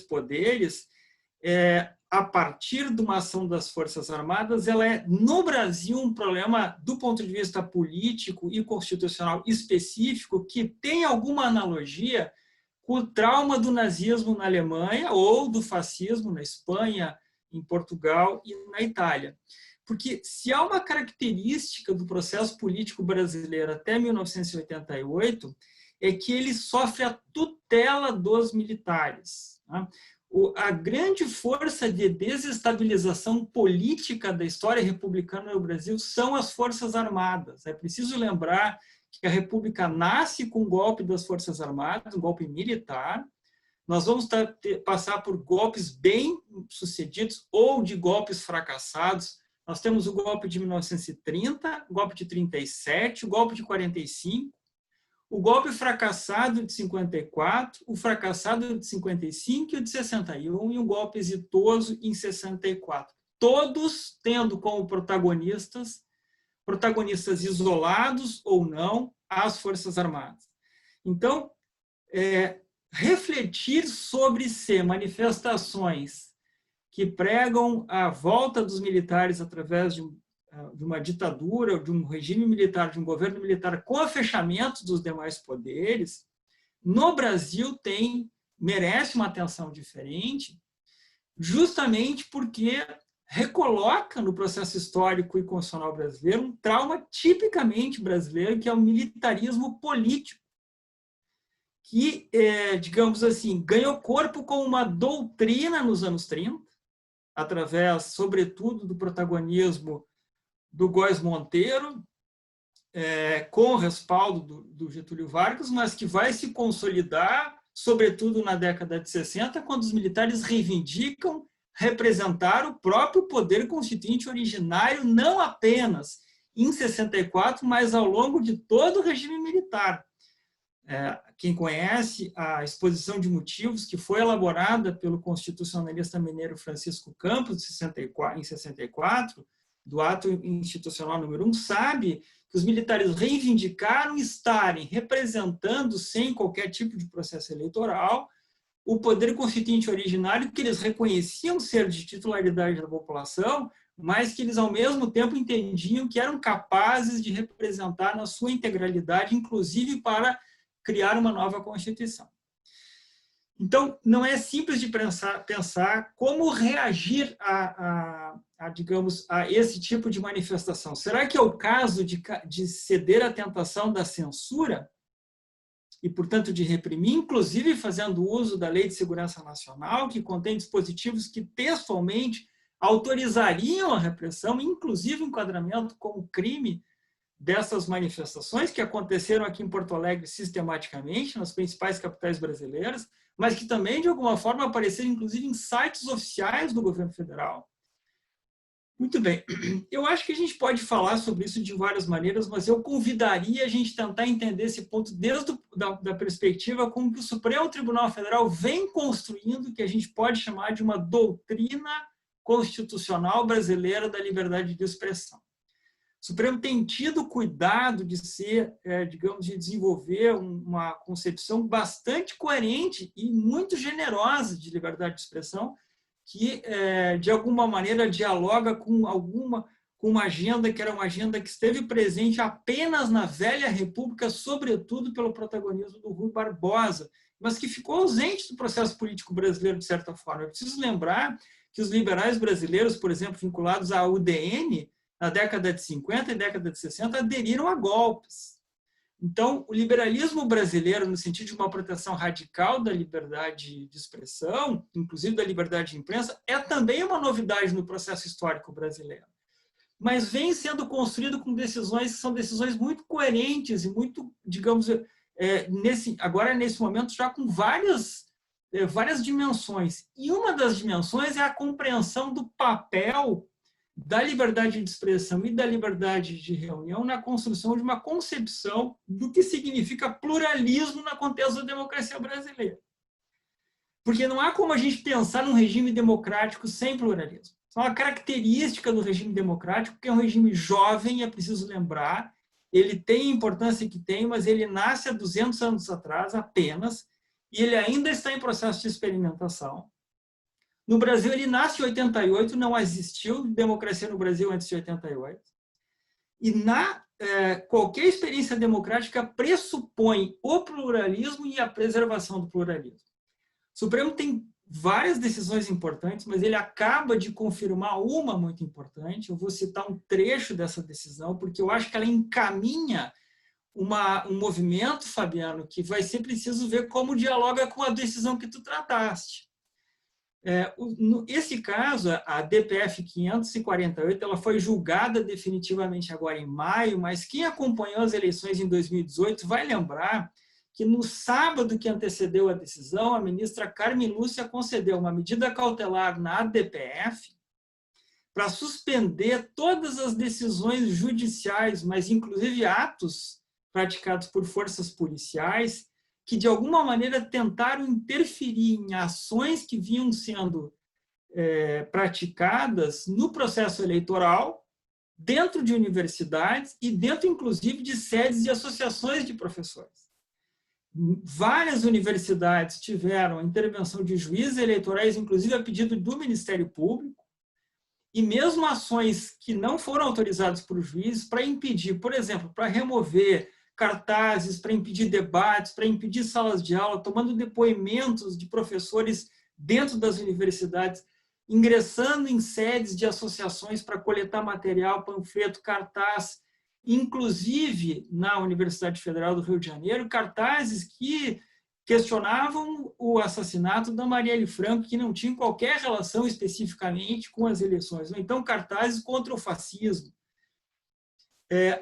poderes, a partir de uma ação das Forças Armadas, ela é, no Brasil, um problema do ponto de vista político e constitucional específico que tem alguma analogia com o trauma do nazismo na Alemanha ou do fascismo na Espanha, em Portugal e na Itália. Porque se há uma característica do processo político brasileiro até 1988, é que ele sofre a tutela dos militares. A grande força de desestabilização política da história republicana no Brasil são as Forças Armadas. É preciso lembrar que a República nasce com o golpe das Forças Armadas, um golpe militar. Nós vamos passar por golpes bem sucedidos ou de golpes fracassados. Nós temos o golpe de 1930, o golpe de 37, o golpe de 45, o golpe fracassado de 54, o fracassado de 55 e o de 61, e um golpe exitoso em 64. Todos tendo como protagonistas isolados ou não, as Forças Armadas. Então, refletir sobre manifestações que pregam a volta dos militares através de uma ditadura, de um regime militar, de um governo militar com o fechamento dos demais poderes, no Brasil merece uma atenção diferente, justamente porque recoloca no processo histórico e constitucional brasileiro um trauma tipicamente brasileiro, que é o militarismo político, que, digamos assim, ganhou corpo com uma doutrina nos anos 30, através, sobretudo, do protagonismo do Góes Monteiro, com o respaldo do Getúlio Vargas, mas que vai se consolidar, sobretudo na década de 60, quando os militares reivindicam representar o próprio poder constituinte originário, não apenas em 64, mas ao longo de todo o regime militar. Quem conhece a exposição de motivos que foi elaborada pelo constitucionalista mineiro Francisco Campos, em 64, do ato institucional número 1, sabe que os militares reivindicaram estarem representando, sem qualquer tipo de processo eleitoral, o poder constituinte originário, que eles reconheciam ser de titularidade da população, mas que eles, ao mesmo tempo, entendiam que eram capazes de representar na sua integralidade, inclusive para criar uma nova Constituição. Então, não é simples de pensar como reagir digamos, a esse tipo de manifestação. Será que é o caso de ceder à tentação da censura e, portanto, de reprimir, inclusive fazendo uso da Lei de Segurança Nacional, que contém dispositivos que textualmente autorizariam a repressão, inclusive o enquadramento como crime dessas manifestações que aconteceram aqui em Porto Alegre sistematicamente, nas principais capitais brasileiras, mas que também, de alguma forma, apareceram, inclusive, em sites oficiais do governo federal? Muito bem. Eu acho que a gente pode falar sobre isso de várias maneiras, mas eu convidaria a gente tentar entender esse ponto desde da perspectiva como que o Supremo Tribunal Federal vem construindo o que a gente pode chamar de uma doutrina constitucional brasileira da liberdade de expressão. O Supremo tem tido cuidado de digamos, de desenvolver uma concepção bastante coerente e muito generosa de liberdade de expressão, que, de alguma maneira, dialoga com uma agenda que era uma agenda que esteve presente apenas na velha República, sobretudo pelo protagonismo do Rui Barbosa, mas que ficou ausente do processo político brasileiro, de certa forma. Eu preciso lembrar que os liberais brasileiros, por exemplo, vinculados à UDN, na década de 50 e década de 60, aderiram a golpes. Então, o liberalismo brasileiro, no sentido de uma proteção radical da liberdade de expressão, inclusive da liberdade de imprensa, é também uma novidade no processo histórico brasileiro. Mas vem sendo construído com decisões que são decisões muito coerentes e muito, digamos, agora nesse momento já com várias dimensões. E uma das dimensões é a compreensão do papel da liberdade de expressão e da liberdade de reunião na construção de uma concepção do que significa pluralismo no contexto da democracia brasileira. Porque não há como a gente pensar num regime democrático sem pluralismo. É uma característica do regime democrático, que é um regime jovem, é preciso lembrar, ele tem a importância que tem, mas ele nasce há 200 anos atrás apenas, e ele ainda está em processo de experimentação. No Brasil, ele nasce em 88, não existiu democracia no Brasil antes de 88. E qualquer experiência democrática pressupõe o pluralismo e a preservação do pluralismo. O Supremo tem várias decisões importantes, mas ele acaba de confirmar uma muito importante. Eu vou citar um trecho dessa decisão, porque eu acho que ela encaminha um movimento, Fabiano, que vai ser preciso ver como dialoga com a decisão que tu trataste. Esse caso, a DPF 548, ela foi julgada definitivamente agora em maio, mas quem acompanhou as eleições em 2018 vai lembrar que no sábado que antecedeu a decisão, a ministra Carmen Lúcia concedeu uma medida cautelar na DPF para suspender todas as decisões judiciais, mas inclusive atos praticados por forças policiais, que de alguma maneira tentaram interferir em ações que vinham sendo praticadas no processo eleitoral, dentro de universidades e dentro, inclusive, de sedes de associações de professores. Várias universidades tiveram a intervenção de juízes eleitorais, inclusive a pedido do Ministério Público, e mesmo ações que não foram autorizadas por juízes para impedir, por exemplo, para remover cartazes, para impedir debates, para impedir salas de aula, tomando depoimentos de professores dentro das universidades, ingressando em sedes de associações para coletar material, panfleto, cartaz, inclusive na Universidade Federal do Rio de Janeiro, cartazes que questionavam o assassinato da Marielle Franco, que não tinha qualquer relação especificamente com as eleições, ou então cartazes contra o fascismo.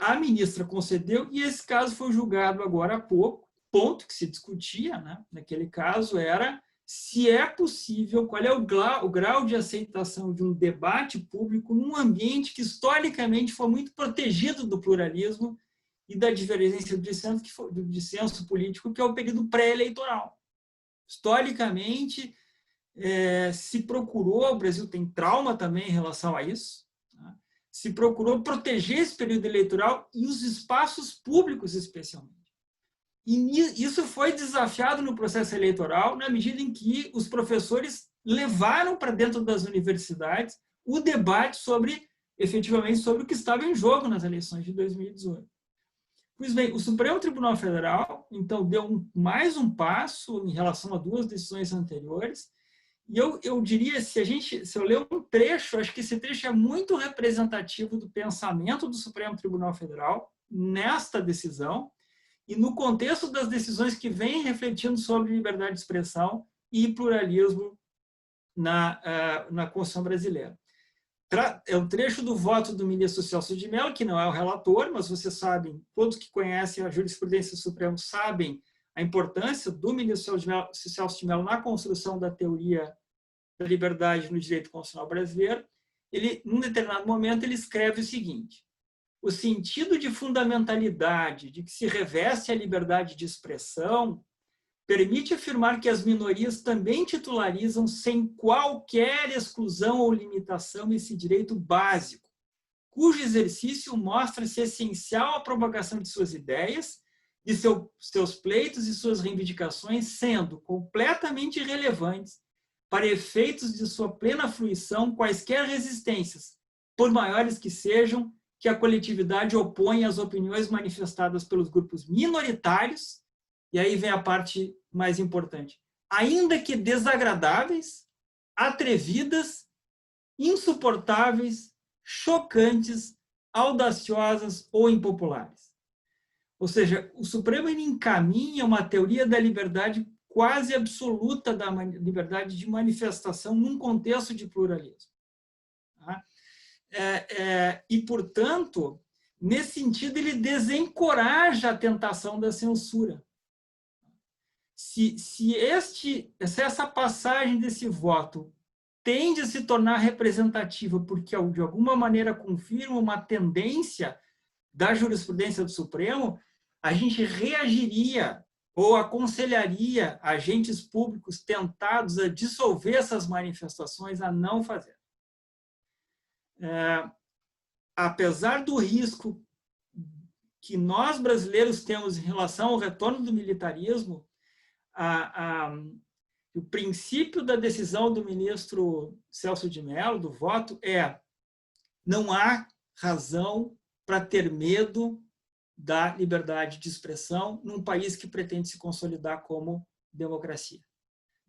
A ministra concedeu, e esse caso foi julgado agora há pouco. Ponto que se discutia, né, naquele caso, era se é possível, qual é o grau de aceitação de um debate público num ambiente que historicamente foi muito protegido do pluralismo e da divergência do dissenso político, que é o período pré-eleitoral. Historicamente, se procurou, o Brasil tem trauma também em relação a isso, né? Se procurou proteger esse período eleitoral e os espaços públicos, especialmente. E isso foi desafiado no processo eleitoral, na medida em que os professores levaram para dentro das universidades o debate efetivamente sobre o que estava em jogo nas eleições de 2018. Pois bem, o Supremo Tribunal Federal, então, deu mais um passo em relação a duas decisões anteriores. E eu diria, se eu ler um trecho, acho que esse trecho é muito representativo do pensamento do Supremo Tribunal Federal nesta decisão e no contexto das decisões que vêm refletindo sobre liberdade de expressão e pluralismo na Constituição brasileira. É um trecho do voto do ministro Celso de Mello, que não é o relator, mas vocês sabem, todos que conhecem a jurisprudência do Supremo sabem a importância do ministro Celso de Mello na construção da teoria da liberdade no direito constitucional brasileiro. Ele, num determinado momento, ele escreve o seguinte: o sentido de fundamentalidade de que se reveste a liberdade de expressão permite afirmar que as minorias também titularizam sem qualquer exclusão ou limitação esse direito básico, cujo exercício mostra-se essencial à propagação de suas ideias, de seus pleitos e suas reivindicações, sendo completamente irrelevantes para efeitos de sua plena fruição quaisquer resistências, por maiores que sejam, que a coletividade opõe às opiniões manifestadas pelos grupos minoritários. E aí vem a parte mais importante. Ainda que desagradáveis, atrevidas, insuportáveis, chocantes, audaciosas ou impopulares. Ou seja, o Supremo encaminha uma teoria da liberdade quase absoluta, da liberdade de manifestação num contexto de pluralismo. E, portanto, nesse sentido, ele desencoraja a tentação da censura. Se essa passagem desse voto tende a se tornar representativa porque, de alguma maneira, confirma uma tendência da jurisprudência do Supremo, a gente reagiria ou aconselharia agentes públicos tentados a dissolver essas manifestações a não fazer. Apesar do risco que nós brasileiros temos em relação ao retorno do militarismo, o princípio da decisão do ministro Celso de Mello, do voto, não há razão para ter medo da liberdade de expressão num país que pretende se consolidar como democracia.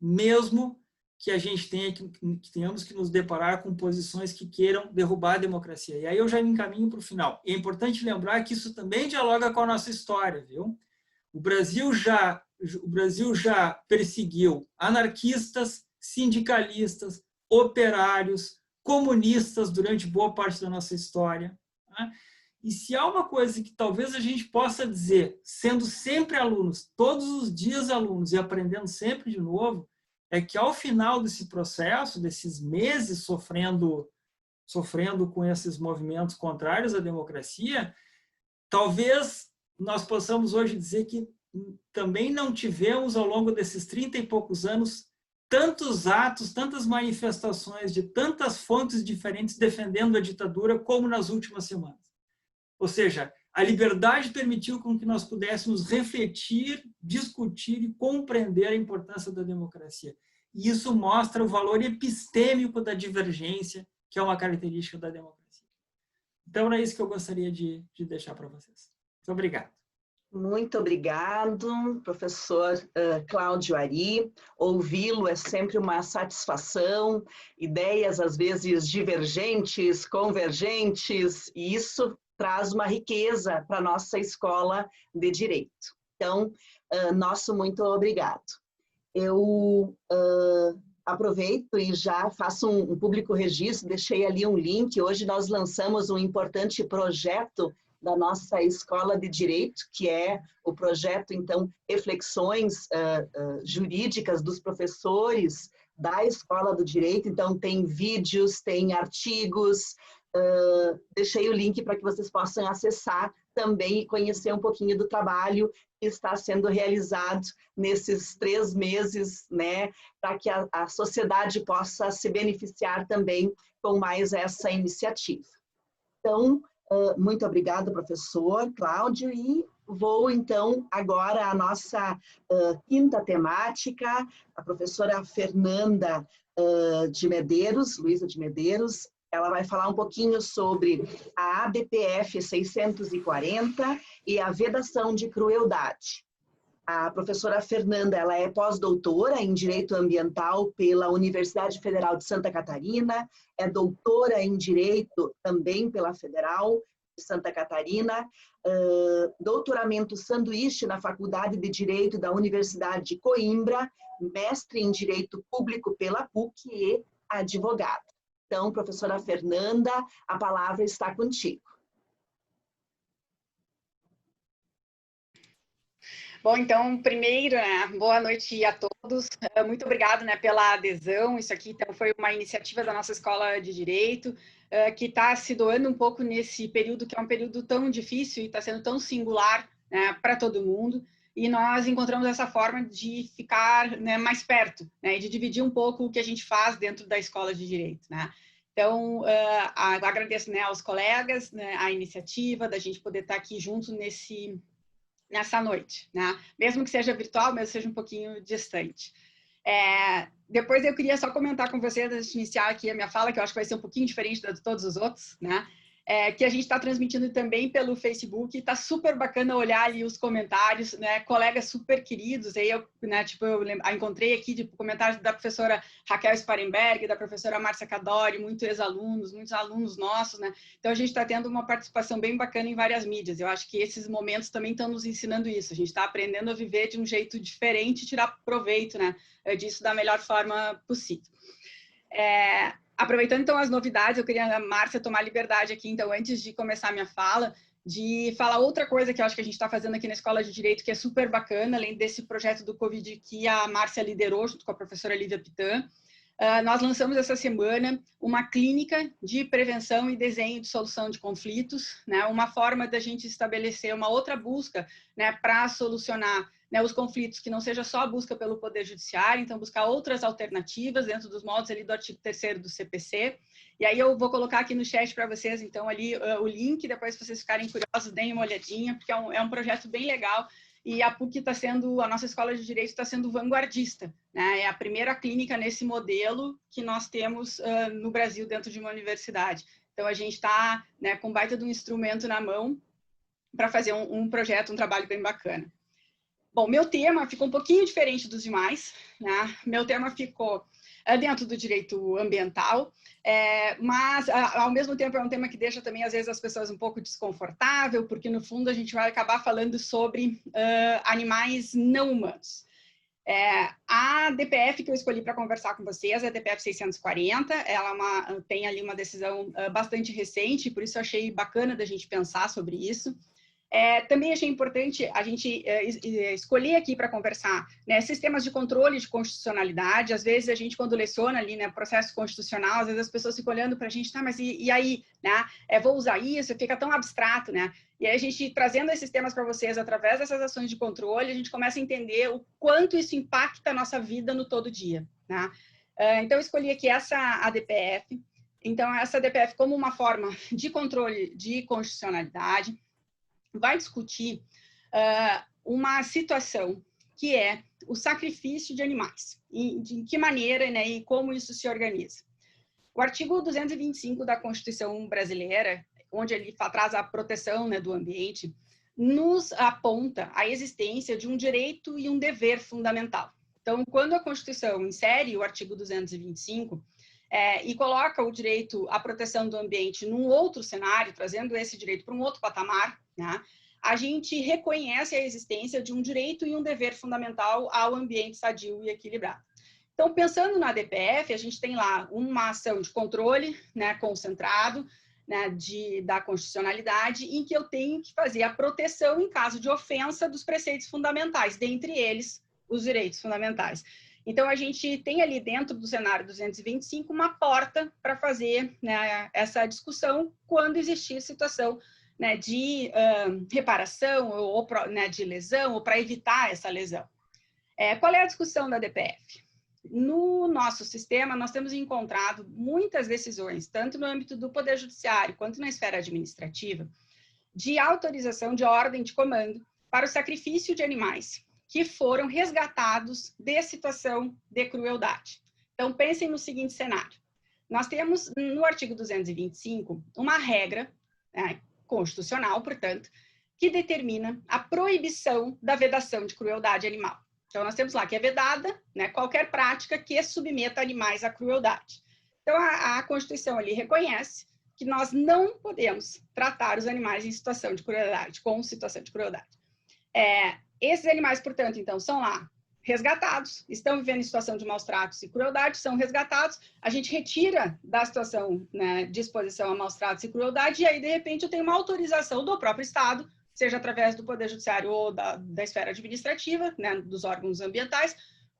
Mesmo que a gente tenhamos que nos deparar com posições que queiram derrubar a democracia. E aí eu já me encaminho para o final. É importante lembrar que isso também dialoga com a nossa história, viu? O Brasil já perseguiu anarquistas, sindicalistas, operários, comunistas durante boa parte da nossa história. Né? E se há uma coisa que talvez a gente possa dizer, sendo sempre alunos, todos os dias alunos e aprendendo sempre de novo, é que ao final desse processo, desses meses sofrendo com esses movimentos contrários à democracia, talvez nós possamos hoje dizer que também não tivemos, ao longo desses 30 e poucos anos, tantos atos, tantas manifestações de tantas fontes diferentes defendendo a ditadura como nas últimas semanas. Ou seja, a liberdade permitiu com que nós pudéssemos refletir, discutir e compreender a importância da democracia. E isso mostra o valor epistêmico da divergência, que é uma característica da democracia. Então, é isso que eu gostaria de deixar para vocês. Muito obrigado. Muito obrigado, professor Cláudio Ari. Ouvi-lo é sempre uma satisfação, ideias às vezes divergentes, convergentes, e isso traz uma riqueza para a nossa escola de direito. Então, nosso muito obrigado. Eu aproveito e já faço um público registro, deixei ali um link. Hoje nós lançamos um importante projeto da nossa Escola de Direito, que é o projeto, então, Reflexões Jurídicas dos Professores da Escola do Direito. Então, tem vídeos, tem artigos, deixei o link para que vocês possam acessar também e conhecer um pouquinho do trabalho que está sendo realizado nesses 3 meses, né, para que a sociedade possa se beneficiar também com mais essa iniciativa. Então, muito obrigada, professor Cláudio, e vou, então, agora à nossa quinta temática, a professora Fernanda de Medeiros, Luísa de Medeiros. Ela vai falar um pouquinho sobre a ADPF 640 e a vedação de crueldade. A professora Fernanda, ela é pós-doutora em Direito Ambiental pela Universidade Federal de Santa Catarina, é doutora em Direito também pela Federal de Santa Catarina, doutoramento sanduíche na Faculdade de Direito da Universidade de Coimbra, mestre em Direito Público pela PUC e advogada. Então, professora Fernanda, a palavra está contigo. Bom, então, primeiro, né, boa noite a todos. Muito obrigada, né, pela adesão. Isso aqui então, foi uma iniciativa da nossa Escola de Direito, que está se doando um pouco nesse período, que é um período tão difícil e está sendo tão singular, né, para todo mundo. E nós encontramos essa forma de ficar, né, mais perto, né, e de dividir um pouco o que a gente faz dentro da Escola de Direito, né. Então, agradeço, né, aos colegas, né, a iniciativa da gente poder estar aqui junto nessa noite, né? Mesmo que seja virtual, mesmo que seja um pouquinho distante. Depois eu queria só comentar com vocês, antes de iniciar aqui a minha fala, que eu acho que vai ser um pouquinho diferente de todos os outros, né? Que a gente está transmitindo também pelo Facebook, está super bacana olhar ali os comentários, né? Colegas super queridos, aí eu, né, tipo, eu encontrei aqui tipo, comentários da professora Raquel Sparenberg, da professora Márcia Cadori, muitos alunos nossos, né? Então a gente está tendo uma participação bem bacana em várias mídias. Eu acho que esses momentos também estão nos ensinando isso. A gente está aprendendo a viver de um jeito diferente e tirar proveito, né, disso da melhor forma possível. Aproveitando, então, as novidades, eu queria, Márcia, tomar liberdade aqui, então, antes de começar a minha fala, de falar outra coisa que eu acho que a gente está fazendo aqui na Escola de Direito, que é super bacana, além desse projeto do Covid que a Márcia liderou, junto com a professora Lívia Pitan. Nós lançamos essa semana uma clínica de prevenção e desenho de solução de conflitos, né? Uma forma da gente estabelecer uma outra busca, né, para solucionar, né, os conflitos, que não seja só a busca pelo Poder Judiciário, então buscar outras alternativas dentro dos moldes ali do artigo 3º do CPC. E aí eu vou colocar aqui no chat para vocês, então, ali o link, depois se vocês ficarem curiosos, deem uma olhadinha, porque é um projeto bem legal. E a PUC está sendo, a nossa Escola de Direito está sendo vanguardista, né? É a primeira clínica nesse modelo que nós temos no Brasil, dentro de uma universidade. Então, a gente está, né, com um baita de um instrumento na mão para fazer um projeto, um trabalho bem bacana. Bom, meu tema ficou um pouquinho diferente dos demais, né? Meu tema ficou dentro do direito ambiental, mas, ao mesmo tempo, é um tema que deixa também, às vezes, as pessoas um pouco desconfortável, porque, no fundo, a gente vai acabar falando sobre animais não humanos. A DPF que eu escolhi para conversar com vocês é a DPF 640, ela tem ali uma decisão bastante recente, por isso eu achei bacana da gente pensar sobre isso. Também achei importante a gente escolher aqui para conversar, né, sistemas de controle de constitucionalidade. Às vezes a gente, quando leciona ali, né, processo constitucional, às vezes as pessoas ficam olhando para a gente, tá, mas e aí, né, vou usar isso, fica tão abstrato, né? E aí a gente, trazendo esses temas para vocês, através dessas ações de controle, a gente começa a entender o quanto isso impacta a nossa vida no todo dia, né? Então eu escolhi aqui essa ADPF. Então essa ADPF como uma forma de controle de constitucionalidade, vai discutir uma situação que é o sacrifício de animais, e de que maneira, né, e como isso se organiza. O artigo 225 da Constituição brasileira, onde ele traz a proteção, né, do ambiente, nos aponta a existência de um direito e um dever fundamental. Então, quando a Constituição insere o artigo 225 e coloca o direito à proteção do ambiente num outro cenário, trazendo esse direito para um outro patamar, né, a gente reconhece a existência de um direito e um dever fundamental ao ambiente sadio e equilibrado. Então, pensando na DPF, a gente tem lá uma ação de controle, né, concentrado, né, da constitucionalidade, em que eu tenho que fazer a proteção em caso de ofensa dos preceitos fundamentais, dentre eles os direitos fundamentais. Então, a gente tem ali dentro do cenário 225 uma porta para fazer, né, essa discussão quando existir situação, né, de reparação ou né, de lesão, ou para evitar essa lesão. Qual é a discussão da DPF? No nosso sistema, nós temos encontrado muitas decisões, tanto no âmbito do Poder Judiciário quanto na esfera administrativa, de autorização de ordem de comando para o sacrifício de animais que foram resgatados de situação de crueldade. Então, pensem no seguinte cenário. Nós temos, no artigo 225, uma regra constitucional, portanto, que determina a proibição da vedação de crueldade animal. Então, nós temos lá que é vedada, né, qualquer prática que submeta animais à crueldade. Então, a Constituição ali reconhece que nós não podemos tratar os animais em situação de crueldade, com situação de crueldade. Esses animais, portanto, então, são lá resgatados, estão vivendo em situação de maus tratos e crueldade, são resgatados, a gente retira da situação, né, de exposição a maus tratos e crueldade, e aí, de repente, eu tenho uma autorização do próprio Estado, seja através do Poder Judiciário ou da esfera administrativa, né, dos órgãos ambientais,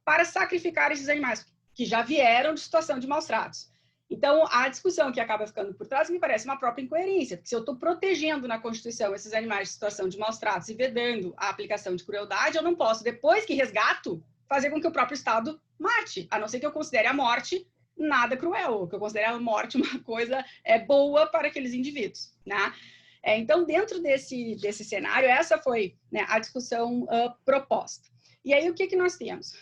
para sacrificar esses animais que já vieram de situação de maus tratos. Então, a discussão que acaba ficando por trás me parece uma própria incoerência, porque se eu estou protegendo na Constituição esses animais de situação de maus tratos e vedando a aplicação de crueldade, eu não posso, depois que resgato, fazer com que o próprio Estado mate, a não ser que eu considere a morte nada cruel, que eu considere a morte uma coisa boa para aqueles indivíduos, né? Então, dentro desse cenário, essa foi, né, a discussão proposta. E aí, o que nós temos?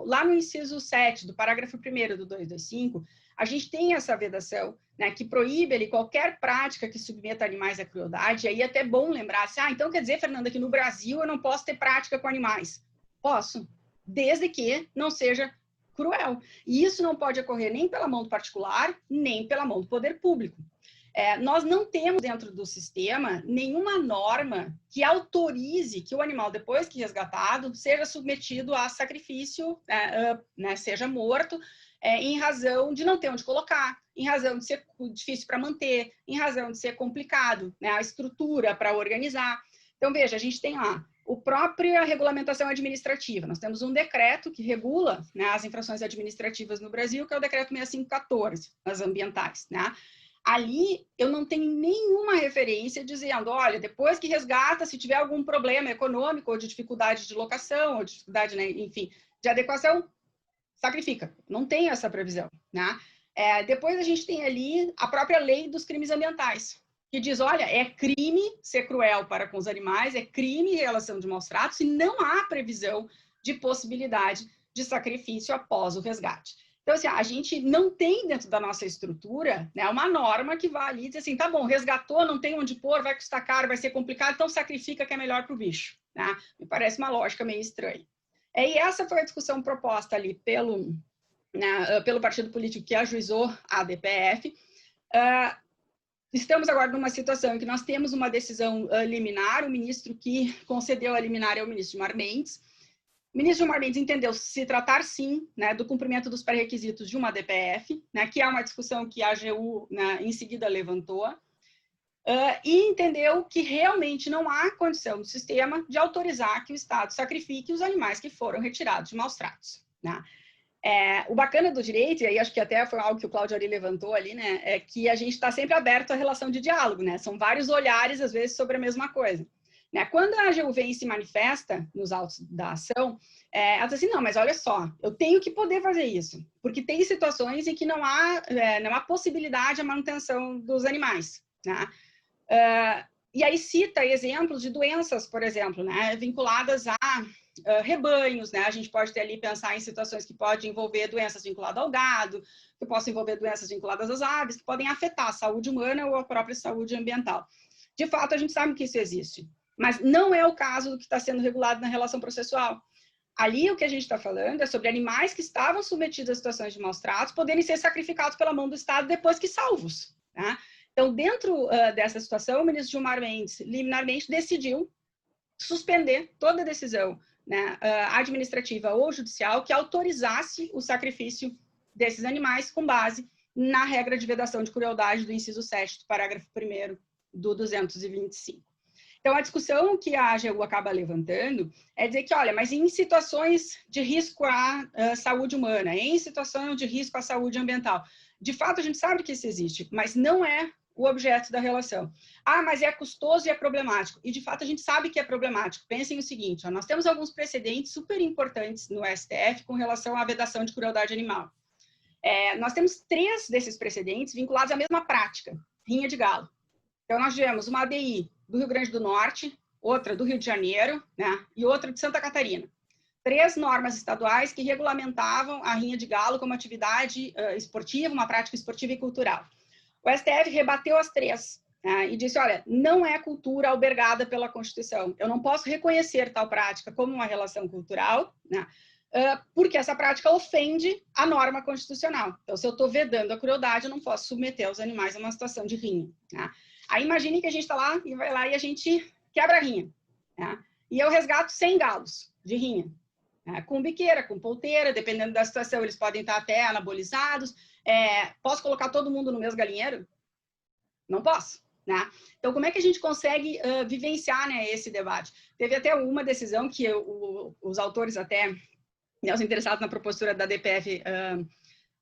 Lá no inciso 7 do parágrafo 1º do 225, a gente tem essa vedação, né, que proíbe ali qualquer prática que submeta animais à crueldade. E aí, é até bom lembrar, então quer dizer, Fernanda, que no Brasil eu não posso ter prática com animais? Posso, desde que não seja cruel. E isso não pode ocorrer nem pela mão do particular, nem pela mão do poder público. Nós não temos dentro do sistema nenhuma norma que autorize que o animal, depois que resgatado, seja submetido a sacrifício, né, seja morto, em razão de não ter onde colocar, em razão de ser difícil para manter, em razão de ser complicado, né, a estrutura para organizar. Então, veja, a gente tem lá a própria regulamentação administrativa. Nós temos um decreto que regula, né, as infrações administrativas no Brasil, que é o decreto 6514, as ambientais, né? Ali, eu não tenho nenhuma referência dizendo, olha, depois que resgata, se tiver algum problema econômico ou de dificuldade de locação, ou dificuldade, né, enfim, de adequação, sacrifica. Não tem essa previsão, né? Depois a gente tem ali a própria lei dos crimes ambientais, que diz, olha, é crime ser cruel para com os animais, é crime em relação de maus tratos, e não há previsão de possibilidade de sacrifício após o resgate. Então, assim, a gente não tem dentro da nossa estrutura, né, uma norma que vai ali e diz assim, tá bom, resgatou, não tem onde pôr, vai custar caro, vai ser complicado, então sacrifica que é melhor para o bicho, né? Me parece uma lógica meio estranha. E essa foi a discussão proposta ali pelo partido político que ajuizou a DPF. Estamos agora numa situação em que nós temos uma decisão liminar, o ministro que concedeu a liminar é o ministro Gilmar Mendes. O ministro Gilmar Mendes entendeu se tratar, sim, né, do cumprimento dos pré-requisitos de uma DPF, né, que é uma discussão que a AGU, né, em seguida levantou, e entendeu que realmente não há condição do sistema de autorizar que o Estado sacrifique os animais que foram retirados de maus tratos, né? O bacana do direito, e aí acho que até foi algo que o Cláudio Ari levantou ali, né, é que a gente está sempre aberto à relação de diálogo, né? São vários olhares, às vezes, sobre a mesma coisa. Quando a AGU vem e se manifesta nos autos da ação, ela diz assim, não, mas olha só, eu tenho que poder fazer isso, porque tem situações em que não há possibilidade de manutenção dos animais, né? E aí cita exemplos de doenças, por exemplo, né, vinculadas a rebanhos, né? A gente pode ter ali pensar em situações que podem envolver doenças vinculadas ao gado, que possam envolver doenças vinculadas às aves, que podem afetar a saúde humana ou a própria saúde ambiental. De fato, a gente sabe que isso existe. Mas não é o caso do que está sendo regulado na relação processual. Ali o que a gente está falando é sobre animais que estavam submetidos a situações de maus tratos poderem ser sacrificados pela mão do Estado depois que salvos. Tá? Então, dentro dessa situação, o ministro Gilmar Mendes, liminarmente, decidiu suspender toda a decisão, né, administrativa ou judicial que autorizasse o sacrifício desses animais com base na regra de vedação de crueldade do inciso 7 do parágrafo 1º do 225. Então, a discussão que a AGU acaba levantando é dizer que, olha, mas em situações de risco à saúde humana, em situação de risco à saúde ambiental, de fato, a gente sabe que isso existe, mas não é o objeto da relação. Ah, mas é custoso e é problemático. E, de fato, a gente sabe que é problemático. Pensem o seguinte, ó, nós temos alguns precedentes super importantes no STF com relação à vedação de crueldade animal. Nós temos 3 desses precedentes vinculados à mesma prática, rinha de galo. Então, nós tivemos uma ADI do Rio Grande do Norte, outra do Rio de Janeiro, né, e outra de Santa Catarina. 3 normas estaduais que regulamentavam a rinha de galo como atividade esportiva, uma prática esportiva e cultural. O STF rebateu as 3, né, e disse, olha, não é cultura albergada pela Constituição. Eu não posso reconhecer tal prática como uma relação cultural, né, porque essa prática ofende a norma constitucional. Então, se eu estou vedando a crueldade, eu não posso submeter os animais a uma situação de rinha. Né? Aí imagine que a gente está lá e vai lá e a gente quebra a rinha. Né? E eu resgato 100 galos de rinha. Com biqueira, com polteira, dependendo da situação, eles podem estar até anabolizados. Posso colocar todo mundo no mesmo galinheiro? Não posso. Né? Então, como é que a gente consegue vivenciar, né, esse debate? Teve até uma decisão que os autores até, né, os interessados na propositura da DPF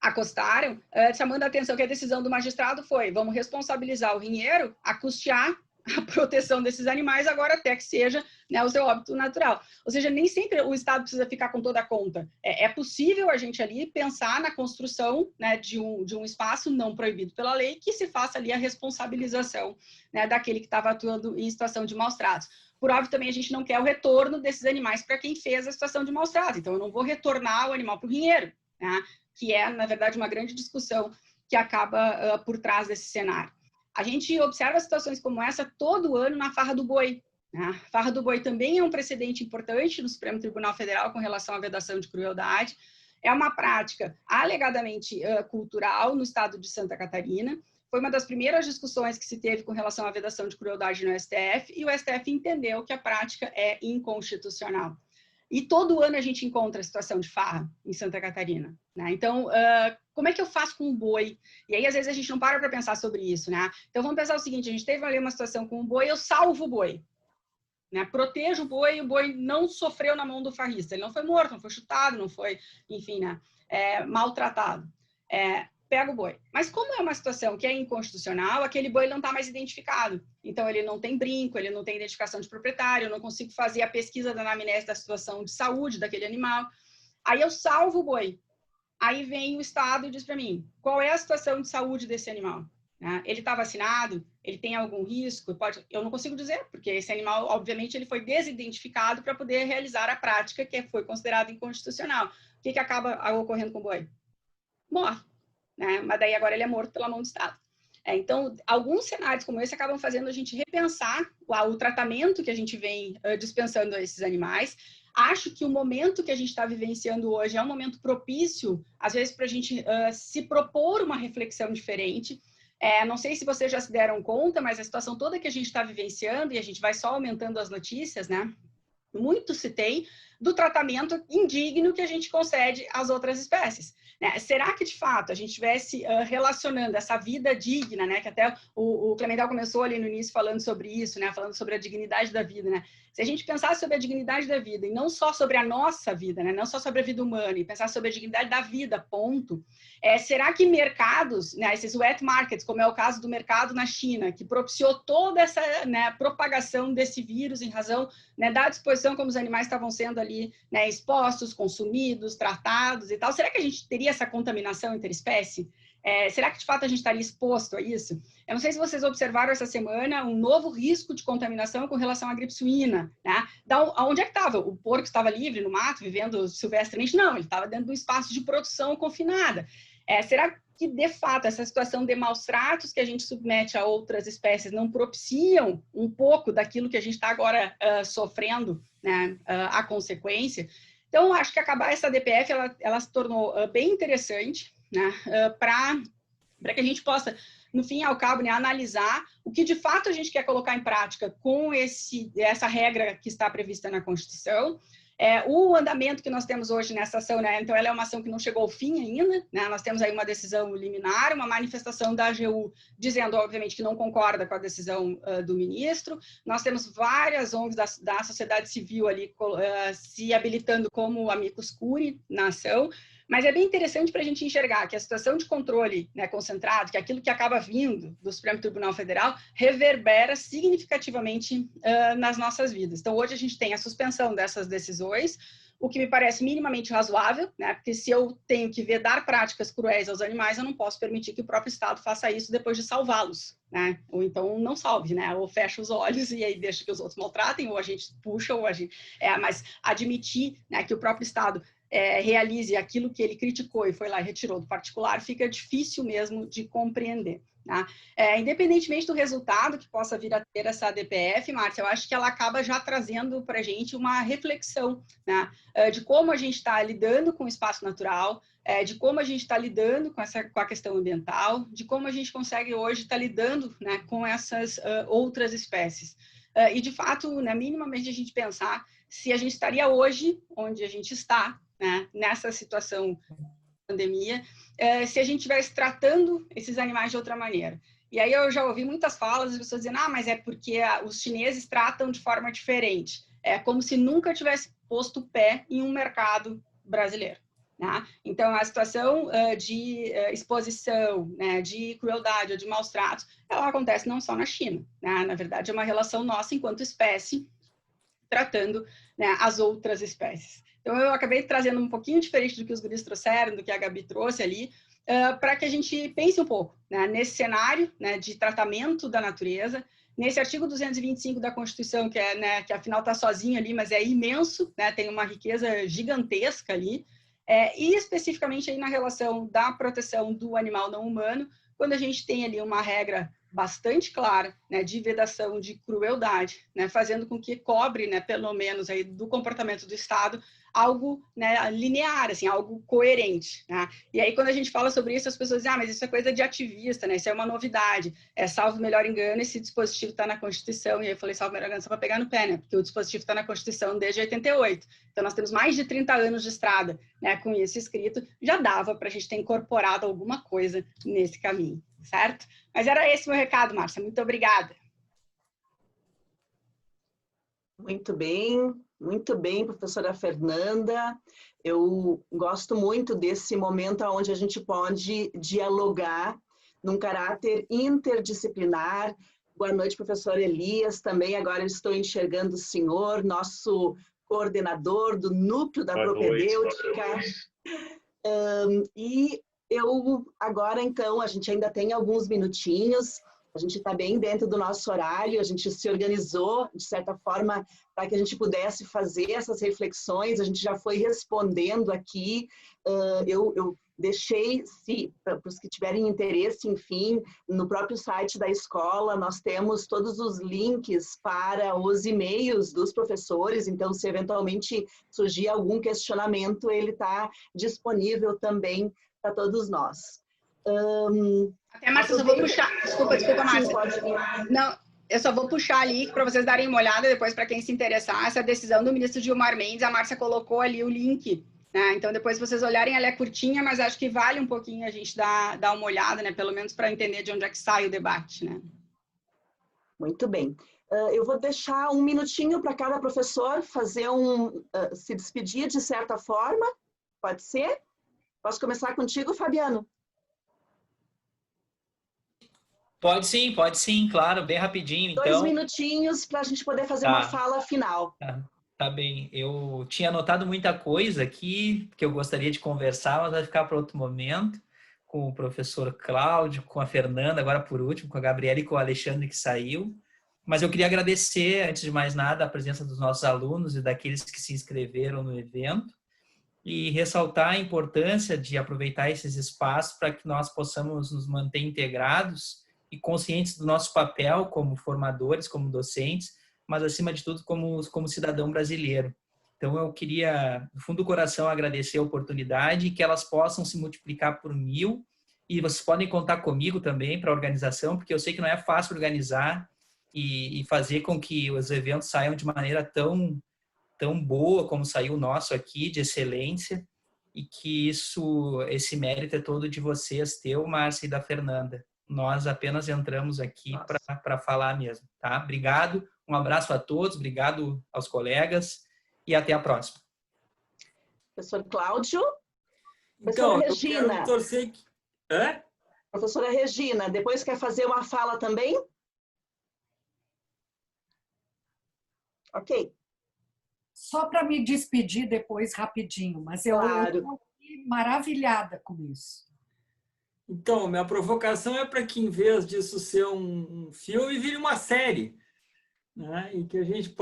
acostaram, chamando a atenção que a decisão do magistrado foi: vamos responsabilizar o rinheiro a custear a proteção desses animais agora até que seja, né, o seu óbito natural. Ou seja, nem sempre o Estado precisa ficar com toda a conta. É possível a gente ali pensar na construção, né, de um espaço não proibido pela lei que se faça ali a responsabilização, né, daquele que estava atuando em situação de maus tratos. Por óbvio, também a gente não quer o retorno desses animais para quem fez a situação de maus tratos. Então, eu não vou retornar o animal para o rinheiro, né, que é, na verdade, uma grande discussão que acaba por trás desse cenário. A gente observa situações como essa todo ano na farra do boi. Né? A farra do boi também é um precedente importante no Supremo Tribunal Federal com relação à vedação de crueldade. É uma prática alegadamente cultural no estado de Santa Catarina. Foi uma das primeiras discussões que se teve com relação à vedação de crueldade no STF, e o STF entendeu que a prática é inconstitucional. E todo ano a gente encontra a situação de farra em Santa Catarina. Né? Então, como é que eu faço com o boi? E aí, às vezes, a gente não para pensar sobre isso. Né? Então, vamos pensar o seguinte, a gente teve ali uma situação com o boi, eu salvo o boi. Né? Protejo o boi não sofreu na mão do farrista. Ele não foi morto, não foi chutado, não foi, enfim, né, maltratado. Pega o boi. Mas como é uma situação que é inconstitucional, aquele boi não está mais identificado. Então, ele não tem brinco, ele não tem identificação de proprietário, eu não consigo fazer a pesquisa da anamnese da situação de saúde daquele animal. Aí eu salvo o boi. Aí vem o Estado e diz para mim, qual é a situação de saúde desse animal? Ele está vacinado? Ele tem algum risco? Eu não consigo dizer, porque esse animal, obviamente, ele foi desidentificado para poder realizar a prática que foi considerada inconstitucional. O que acaba ocorrendo com o boi? Morre. Né? Mas daí agora ele é morto pela mão do Estado. Então, alguns cenários como esse acabam fazendo a gente repensar o tratamento que a gente vem dispensando a esses animais. Acho que o momento que a gente está vivenciando hoje é um momento propício, às vezes, para a gente se propor uma reflexão diferente. Não sei se vocês já se deram conta, mas a situação toda que a gente está vivenciando, e a gente vai só aumentando as notícias, né? Muito se tem do tratamento indigno que a gente concede às outras espécies. Né? Será que, de fato, a gente estivesse relacionando essa vida digna, né? Que até o Clementel começou ali no início falando sobre isso, né? Falando sobre a dignidade da vida, né? Se a gente pensasse sobre a dignidade da vida, e não só sobre a nossa vida, né? Não só sobre a vida humana, e pensar sobre a dignidade da vida, ponto, será que mercados, né? Esses wet markets, como é o caso do mercado na China, que propiciou toda essa, né, propagação desse vírus em razão, né, da disposição como os animais estavam sendo ali, né, expostos, consumidos, tratados e tal, será que a gente teria essa contaminação interespécie? Será que, de fato, a gente estaria exposto a isso? Eu não sei se vocês observaram essa semana um novo risco de contaminação com relação à gripe suína. Né? Onde é que estava? O porco estava livre no mato, vivendo silvestremente? Não, ele estava dentro de um espaço de produção confinada. será que, de fato, essa situação de maus tratos que a gente submete a outras espécies não propiciam um pouco daquilo que a gente está agora sofrendo, né, a consequência? Então, acho que acabar essa DPF, ela se tornou bem interessante, né, para que a gente possa, no fim e ao cabo, né, analisar o que de fato a gente quer colocar em prática com essa regra que está prevista na Constituição. O andamento que nós temos hoje nessa ação, né, então ela é uma ação que não chegou ao fim ainda, né, nós temos aí uma decisão liminar, uma manifestação da AGU dizendo, obviamente, que não concorda com a decisão do ministro, nós temos várias ONGs da sociedade civil ali se habilitando como amicus curiae na ação, mas é bem interessante para a gente enxergar que a situação de controle, né, concentrado, que é aquilo que acaba vindo do Supremo Tribunal Federal, reverbera significativamente nas nossas vidas. Então, hoje a gente tem a suspensão dessas decisões, o que me parece minimamente razoável, né, porque se eu tenho que vedar práticas cruéis aos animais, eu não posso permitir que o próprio Estado faça isso depois de salvá-los, né, ou então não salve, né, ou fecha os olhos e aí deixa que os outros maltratem, ou a gente puxa, ou a gente... mas admitir, né, que o próprio Estado realize aquilo que ele criticou e foi lá e retirou do particular, fica difícil mesmo de compreender. Tá? Independentemente do resultado que possa vir a ter essa DPF, Márcia, eu acho que ela acaba já trazendo para a gente uma reflexão, né, de como a gente está lidando com o espaço natural, de como a gente está lidando com a questão ambiental, de como a gente consegue hoje estar lidando, né, com essas outras espécies. E, de fato, né, minimamente a gente pensar se a gente estaria hoje onde a gente está, né, nessa situação de pandemia, se a gente estivesse tratando esses animais de outra maneira. E aí eu já ouvi muitas falas das pessoas dizendo, mas é porque os chineses tratam de forma diferente. É como se nunca tivesse posto o pé em um mercado brasileiro. Né? Então, a situação de exposição, né, de crueldade ou de maus tratos, ela acontece não só na China. Né? Na verdade, é uma relação nossa enquanto espécie, tratando, né, as outras espécies. Então, eu acabei trazendo um pouquinho diferente do que os guris trouxeram, do que a Gabi trouxe ali, para que a gente pense um pouco, né, nesse cenário, né, de tratamento da natureza, nesse artigo 225 da Constituição, que né, que afinal está sozinho ali, mas é imenso, né, tem uma riqueza gigantesca ali, e especificamente aí na relação da proteção do animal não humano, quando a gente tem ali uma regra bastante clara, né, de vedação de crueldade, né, fazendo com que cobre, né, pelo menos aí do comportamento do Estado, algo, né, linear, assim, algo coerente. Né? E aí, quando a gente fala sobre isso, as pessoas dizem, mas isso é coisa de ativista, né? Isso é uma novidade. Salvo melhor engano, esse dispositivo está na Constituição. E aí eu falei, salvo melhor engano, só para pegar no pé, né? Porque o dispositivo está na Constituição desde 88. Então, nós temos mais de 30 anos de estrada, né, com isso escrito. Já dava para a gente ter incorporado alguma coisa nesse caminho, certo? Mas era esse o meu recado, Márcia. Muito obrigada. Muito bem, professora Fernanda. Eu gosto muito desse momento onde a gente pode dialogar num caráter interdisciplinar. Boa noite, professor Elias. Também agora estou enxergando o senhor, nosso coordenador do Núcleo da Propedêutica. E eu agora, então, a gente ainda tem alguns minutinhos. A gente está bem dentro do nosso horário, a gente se organizou, de certa forma, para que a gente pudesse fazer essas reflexões, a gente já foi respondendo aqui, eu deixei, para os que tiverem interesse, enfim, no próprio site da escola, nós temos todos os links para os e-mails dos professores, então, se eventualmente surgir algum questionamento, ele está disponível também para todos nós. Até, Márcia, eu só vou puxar. Desculpa, Márcia. Não, eu só vou puxar ali para vocês darem uma olhada depois, para quem se interessar, essa decisão do ministro Gilmar Mendes, a Márcia colocou ali o link. Né? Então, depois vocês olharem, ela é curtinha, mas acho que vale um pouquinho a gente dar uma olhada, né? Pelo menos para entender de onde é que sai o debate. Né? Muito bem. Eu vou deixar um minutinho para cada professor fazer se despedir de certa forma. Pode ser? Posso começar contigo, Fabiano? Pode sim, claro, bem rapidinho. Então, 2 minutinhos para a gente poder fazer uma fala final. Tá bem. Eu tinha anotado muita coisa aqui que eu gostaria de conversar, mas vai ficar para outro momento, com o professor Cláudio, com a Fernanda, agora por último, com a Gabriela e com o Alexandre que saiu. Mas eu queria agradecer, antes de mais nada, a presença dos nossos alunos e daqueles que se inscreveram no evento. e ressaltar a importância de aproveitar esses espaços para que nós possamos nos manter integrados e conscientes do nosso papel como formadores, como docentes, mas acima de tudo como cidadão brasileiro. Então eu queria, do fundo do coração, agradecer a oportunidade e que elas possam se multiplicar por 1000. E vocês podem contar comigo também para a organização, porque eu sei que não é fácil organizar e fazer com que os eventos saiam de maneira tão boa como saiu o nosso aqui, de excelência, e que esse mérito é todo de vocês, teu, Márcia, e da Fernanda. Nós apenas entramos aqui para falar mesmo, tá? Obrigado, um abraço a todos, obrigado aos colegas e até a próxima. Professor Cláudio? Então, Professora Regina. Eu quero torcer que... Professora Regina, depois quer fazer uma fala também? Ok. Só para me despedir depois rapidinho, mas eu estou maravilhada com isso. Então, minha provocação é para que, em vez disso ser um filme, vire uma série, né? E que a gente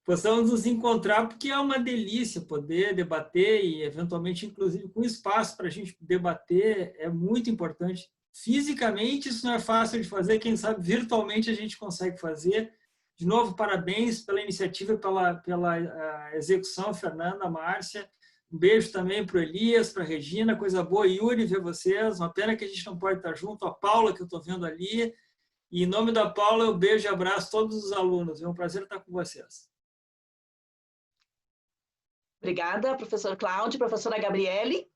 possamos nos encontrar, porque é uma delícia poder debater e, eventualmente, inclusive, com espaço para a gente debater, é muito importante. Fisicamente, isso não é fácil de fazer, quem sabe virtualmente a gente consegue fazer. De novo, parabéns pela iniciativa, pela execução, Fernanda, Márcia. Um beijo também para o Elias, para a Regina, coisa boa. Yuri, ver vocês. Uma pena que a gente não pode estar junto. A Paula, que eu estou vendo ali. E em nome da Paula, eu beijo e abraço todos os alunos. É um prazer estar com vocês. Obrigada, professor Cláudio. Professora Gabriele?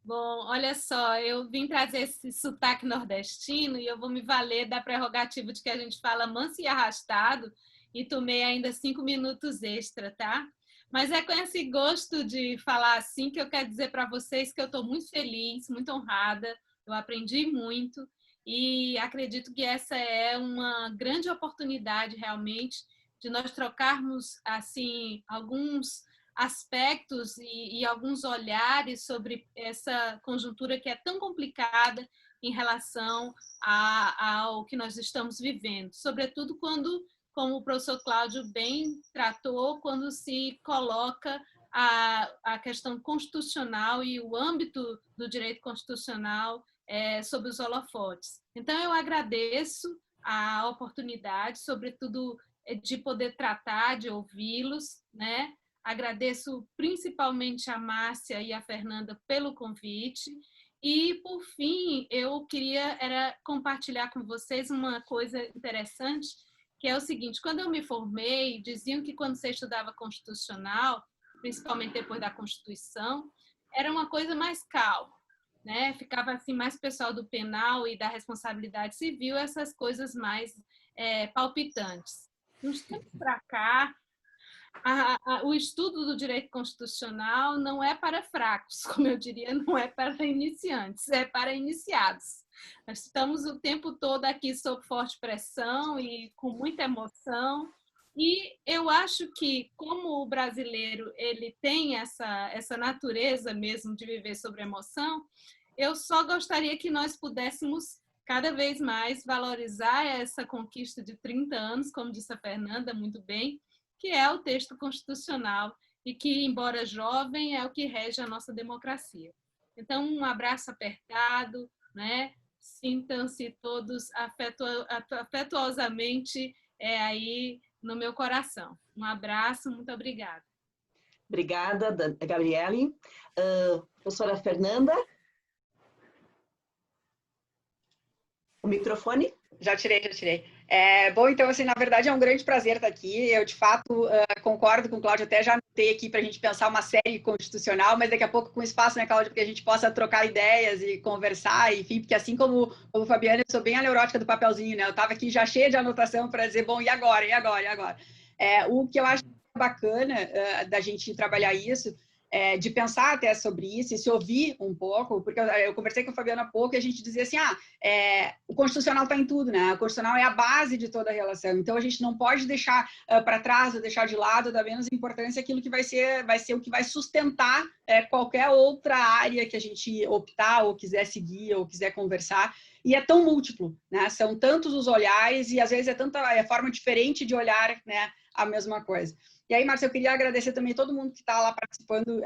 Bom, olha só, eu vim trazer esse sotaque nordestino e eu vou me valer da prerrogativa de que a gente fala manso e arrastado e tomei ainda 5 minutos extra, tá? Mas é com esse gosto de falar assim que eu quero dizer para vocês que eu estou muito feliz, muito honrada, eu aprendi muito e acredito que essa é uma grande oportunidade realmente de nós trocarmos assim alguns aspectos e alguns olhares sobre essa conjuntura que é tão complicada em relação ao que nós estamos vivendo, sobretudo quando, como o professor Cláudio bem tratou, quando se coloca a questão constitucional e o âmbito do direito constitucional sobre os holofotes. Então, eu agradeço a oportunidade, sobretudo, de poder tratar, de ouvi-los, né? Agradeço principalmente a Márcia e a Fernanda pelo convite. E, por fim, eu queria compartilhar com vocês uma coisa interessante, que é o seguinte: quando eu me formei, diziam que quando você estudava constitucional, principalmente depois da Constituição, era uma coisa mais calma, né? Ficava assim mais pessoal do penal e da responsabilidade civil, essas coisas mais palpitantes. Uns tempos para cá, o estudo do direito constitucional não é para fracos, como eu diria, não é para iniciantes, é para iniciados. Nós estamos o tempo todo aqui sob forte pressão e com muita emoção, e eu acho que, como o brasileiro ele tem essa natureza mesmo de viver sob emoção, eu só gostaria que nós pudéssemos cada vez mais valorizar essa conquista de 30 anos, como disse a Fernanda muito bem, que é o texto constitucional e que, embora jovem, é o que rege a nossa democracia. Então, um abraço apertado, né? Sintam-se todos afetuosamente aí no meu coração. Um abraço, muito obrigada. Obrigada, Gabriele. Professora Fernanda? O microfone? Já tirei. Bom, então, assim, na verdade é um grande prazer estar aqui. Eu, de fato, concordo com o Cláudio, até já anotei aqui para a gente pensar uma série constitucional, mas daqui a pouco com espaço, né, Cláudio, para que a gente possa trocar ideias e conversar, enfim, porque assim como o Fabiano, eu sou bem a neurótica do papelzinho, né? Eu estava aqui já cheia de anotação para dizer, bom, e agora? O que eu acho bacana da gente trabalhar isso, de pensar até sobre isso e se ouvir um pouco, porque eu conversei com a Fabiana há pouco e a gente dizia assim, o constitucional está em tudo, né? O constitucional é a base de toda a relação, então a gente não pode deixar para trás ou deixar de lado, dar menos importância aquilo que vai ser o que vai sustentar qualquer outra área que a gente optar ou quiser seguir ou quiser conversar. E é tão múltiplo, né? São tantos os olhares e às vezes é tanta forma diferente de olhar, né, a mesma coisa. E aí, Márcia, eu queria agradecer também todo mundo que está lá participando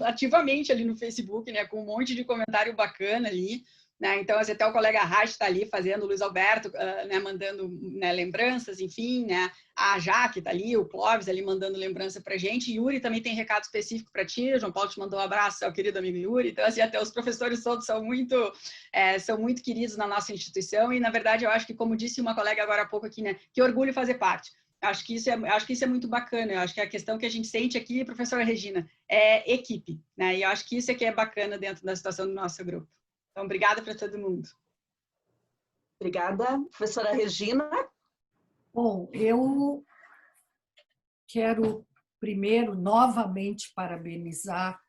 ativamente ali no Facebook, né, com um monte de comentário bacana ali, né? Então, até o colega Raj está ali fazendo, o Luiz Alberto, né, mandando, né, lembranças, enfim, né? A Jaque está ali, o Clóvis ali mandando lembrança para a gente. Yuri também tem recado específico para ti. João Paulo te mandou um abraço, ao querido amigo Yuri. Então, assim, até os professores todos são muito queridos na nossa instituição. E, na verdade, eu acho que, como disse uma colega agora há pouco aqui, né, que orgulho fazer parte. Acho que isso é muito bacana. Eu acho que a questão que a gente sente aqui, professora Regina, é equipe, né? E eu acho que isso é que é bacana dentro da situação do nosso grupo. Então, obrigada para todo mundo. Obrigada. Professora Regina? Bom, eu quero primeiro novamente parabenizar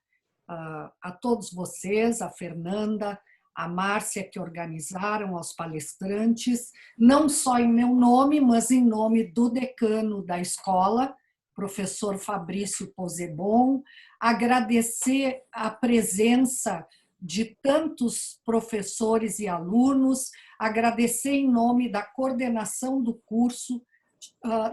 a todos vocês, a Fernanda, a Márcia, que organizaram, aos palestrantes, não só em meu nome, mas em nome do decano da escola, professor Fabrício Posebon, agradecer a presença de tantos professores e alunos, agradecer em nome da coordenação do curso,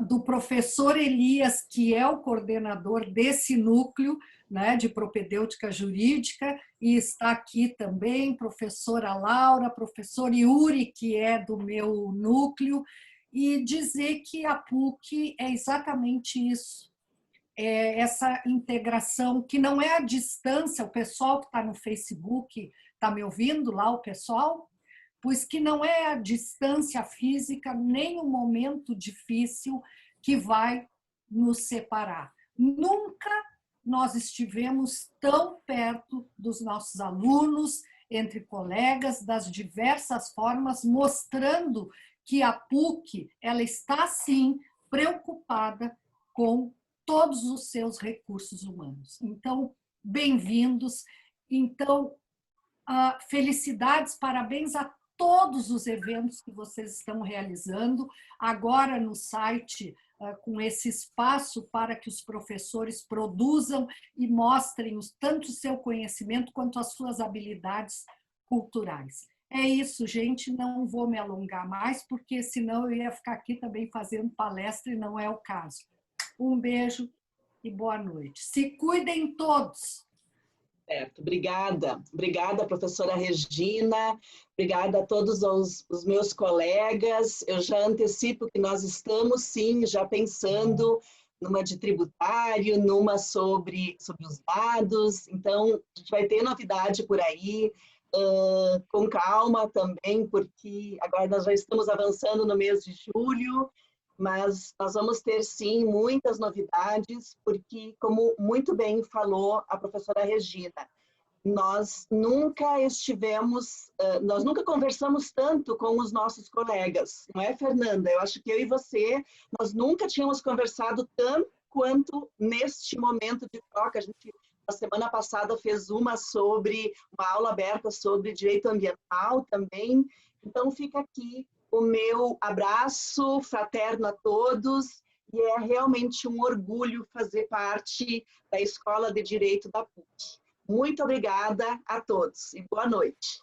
do professor Elias, que é o coordenador desse núcleo, né, de propedêutica jurídica, e está aqui também professora Laura, professor Yuri, que é do meu núcleo, e dizer que a PUC é exatamente isso, essa integração, que não é a distância. O pessoal que está no Facebook, está me ouvindo lá, o pessoal? Pois que não é a distância física, nem o momento difícil que vai nos separar. Nunca nós estivemos tão perto dos nossos alunos, entre colegas, das diversas formas, mostrando que a PUC ela está, sim, preocupada com todos os seus recursos humanos. Então, bem-vindos. Então, felicidades, parabéns a todos os eventos que vocês estão realizando, agora no site, com esse espaço para que os professores produzam e mostrem tanto o seu conhecimento quanto as suas habilidades culturais. É isso, gente, não vou me alongar mais, porque senão eu ia ficar aqui também fazendo palestra e não é o caso. Um beijo e boa noite. Se cuidem todos. Certo, obrigada. Obrigada, professora Regina. Obrigada a todos os meus colegas. Eu já antecipo que nós estamos, sim, já pensando numa de tributário, numa sobre os dados. Então, a gente vai ter novidade por aí, com calma também, porque agora nós já estamos avançando no mês de julho, mas nós vamos ter, sim, muitas novidades, porque, como muito bem falou a professora Regina, nós nunca conversamos tanto com os nossos colegas, não é, Fernanda? Eu acho que eu e você, nós nunca tínhamos conversado tanto quanto neste momento de troca. A gente, na semana passada, fez uma aula aberta sobre direito ambiental também. Então, fica aqui o meu abraço fraterno a todos, e é realmente um orgulho fazer parte da Escola de Direito da PUC. Muito obrigada a todos e boa noite.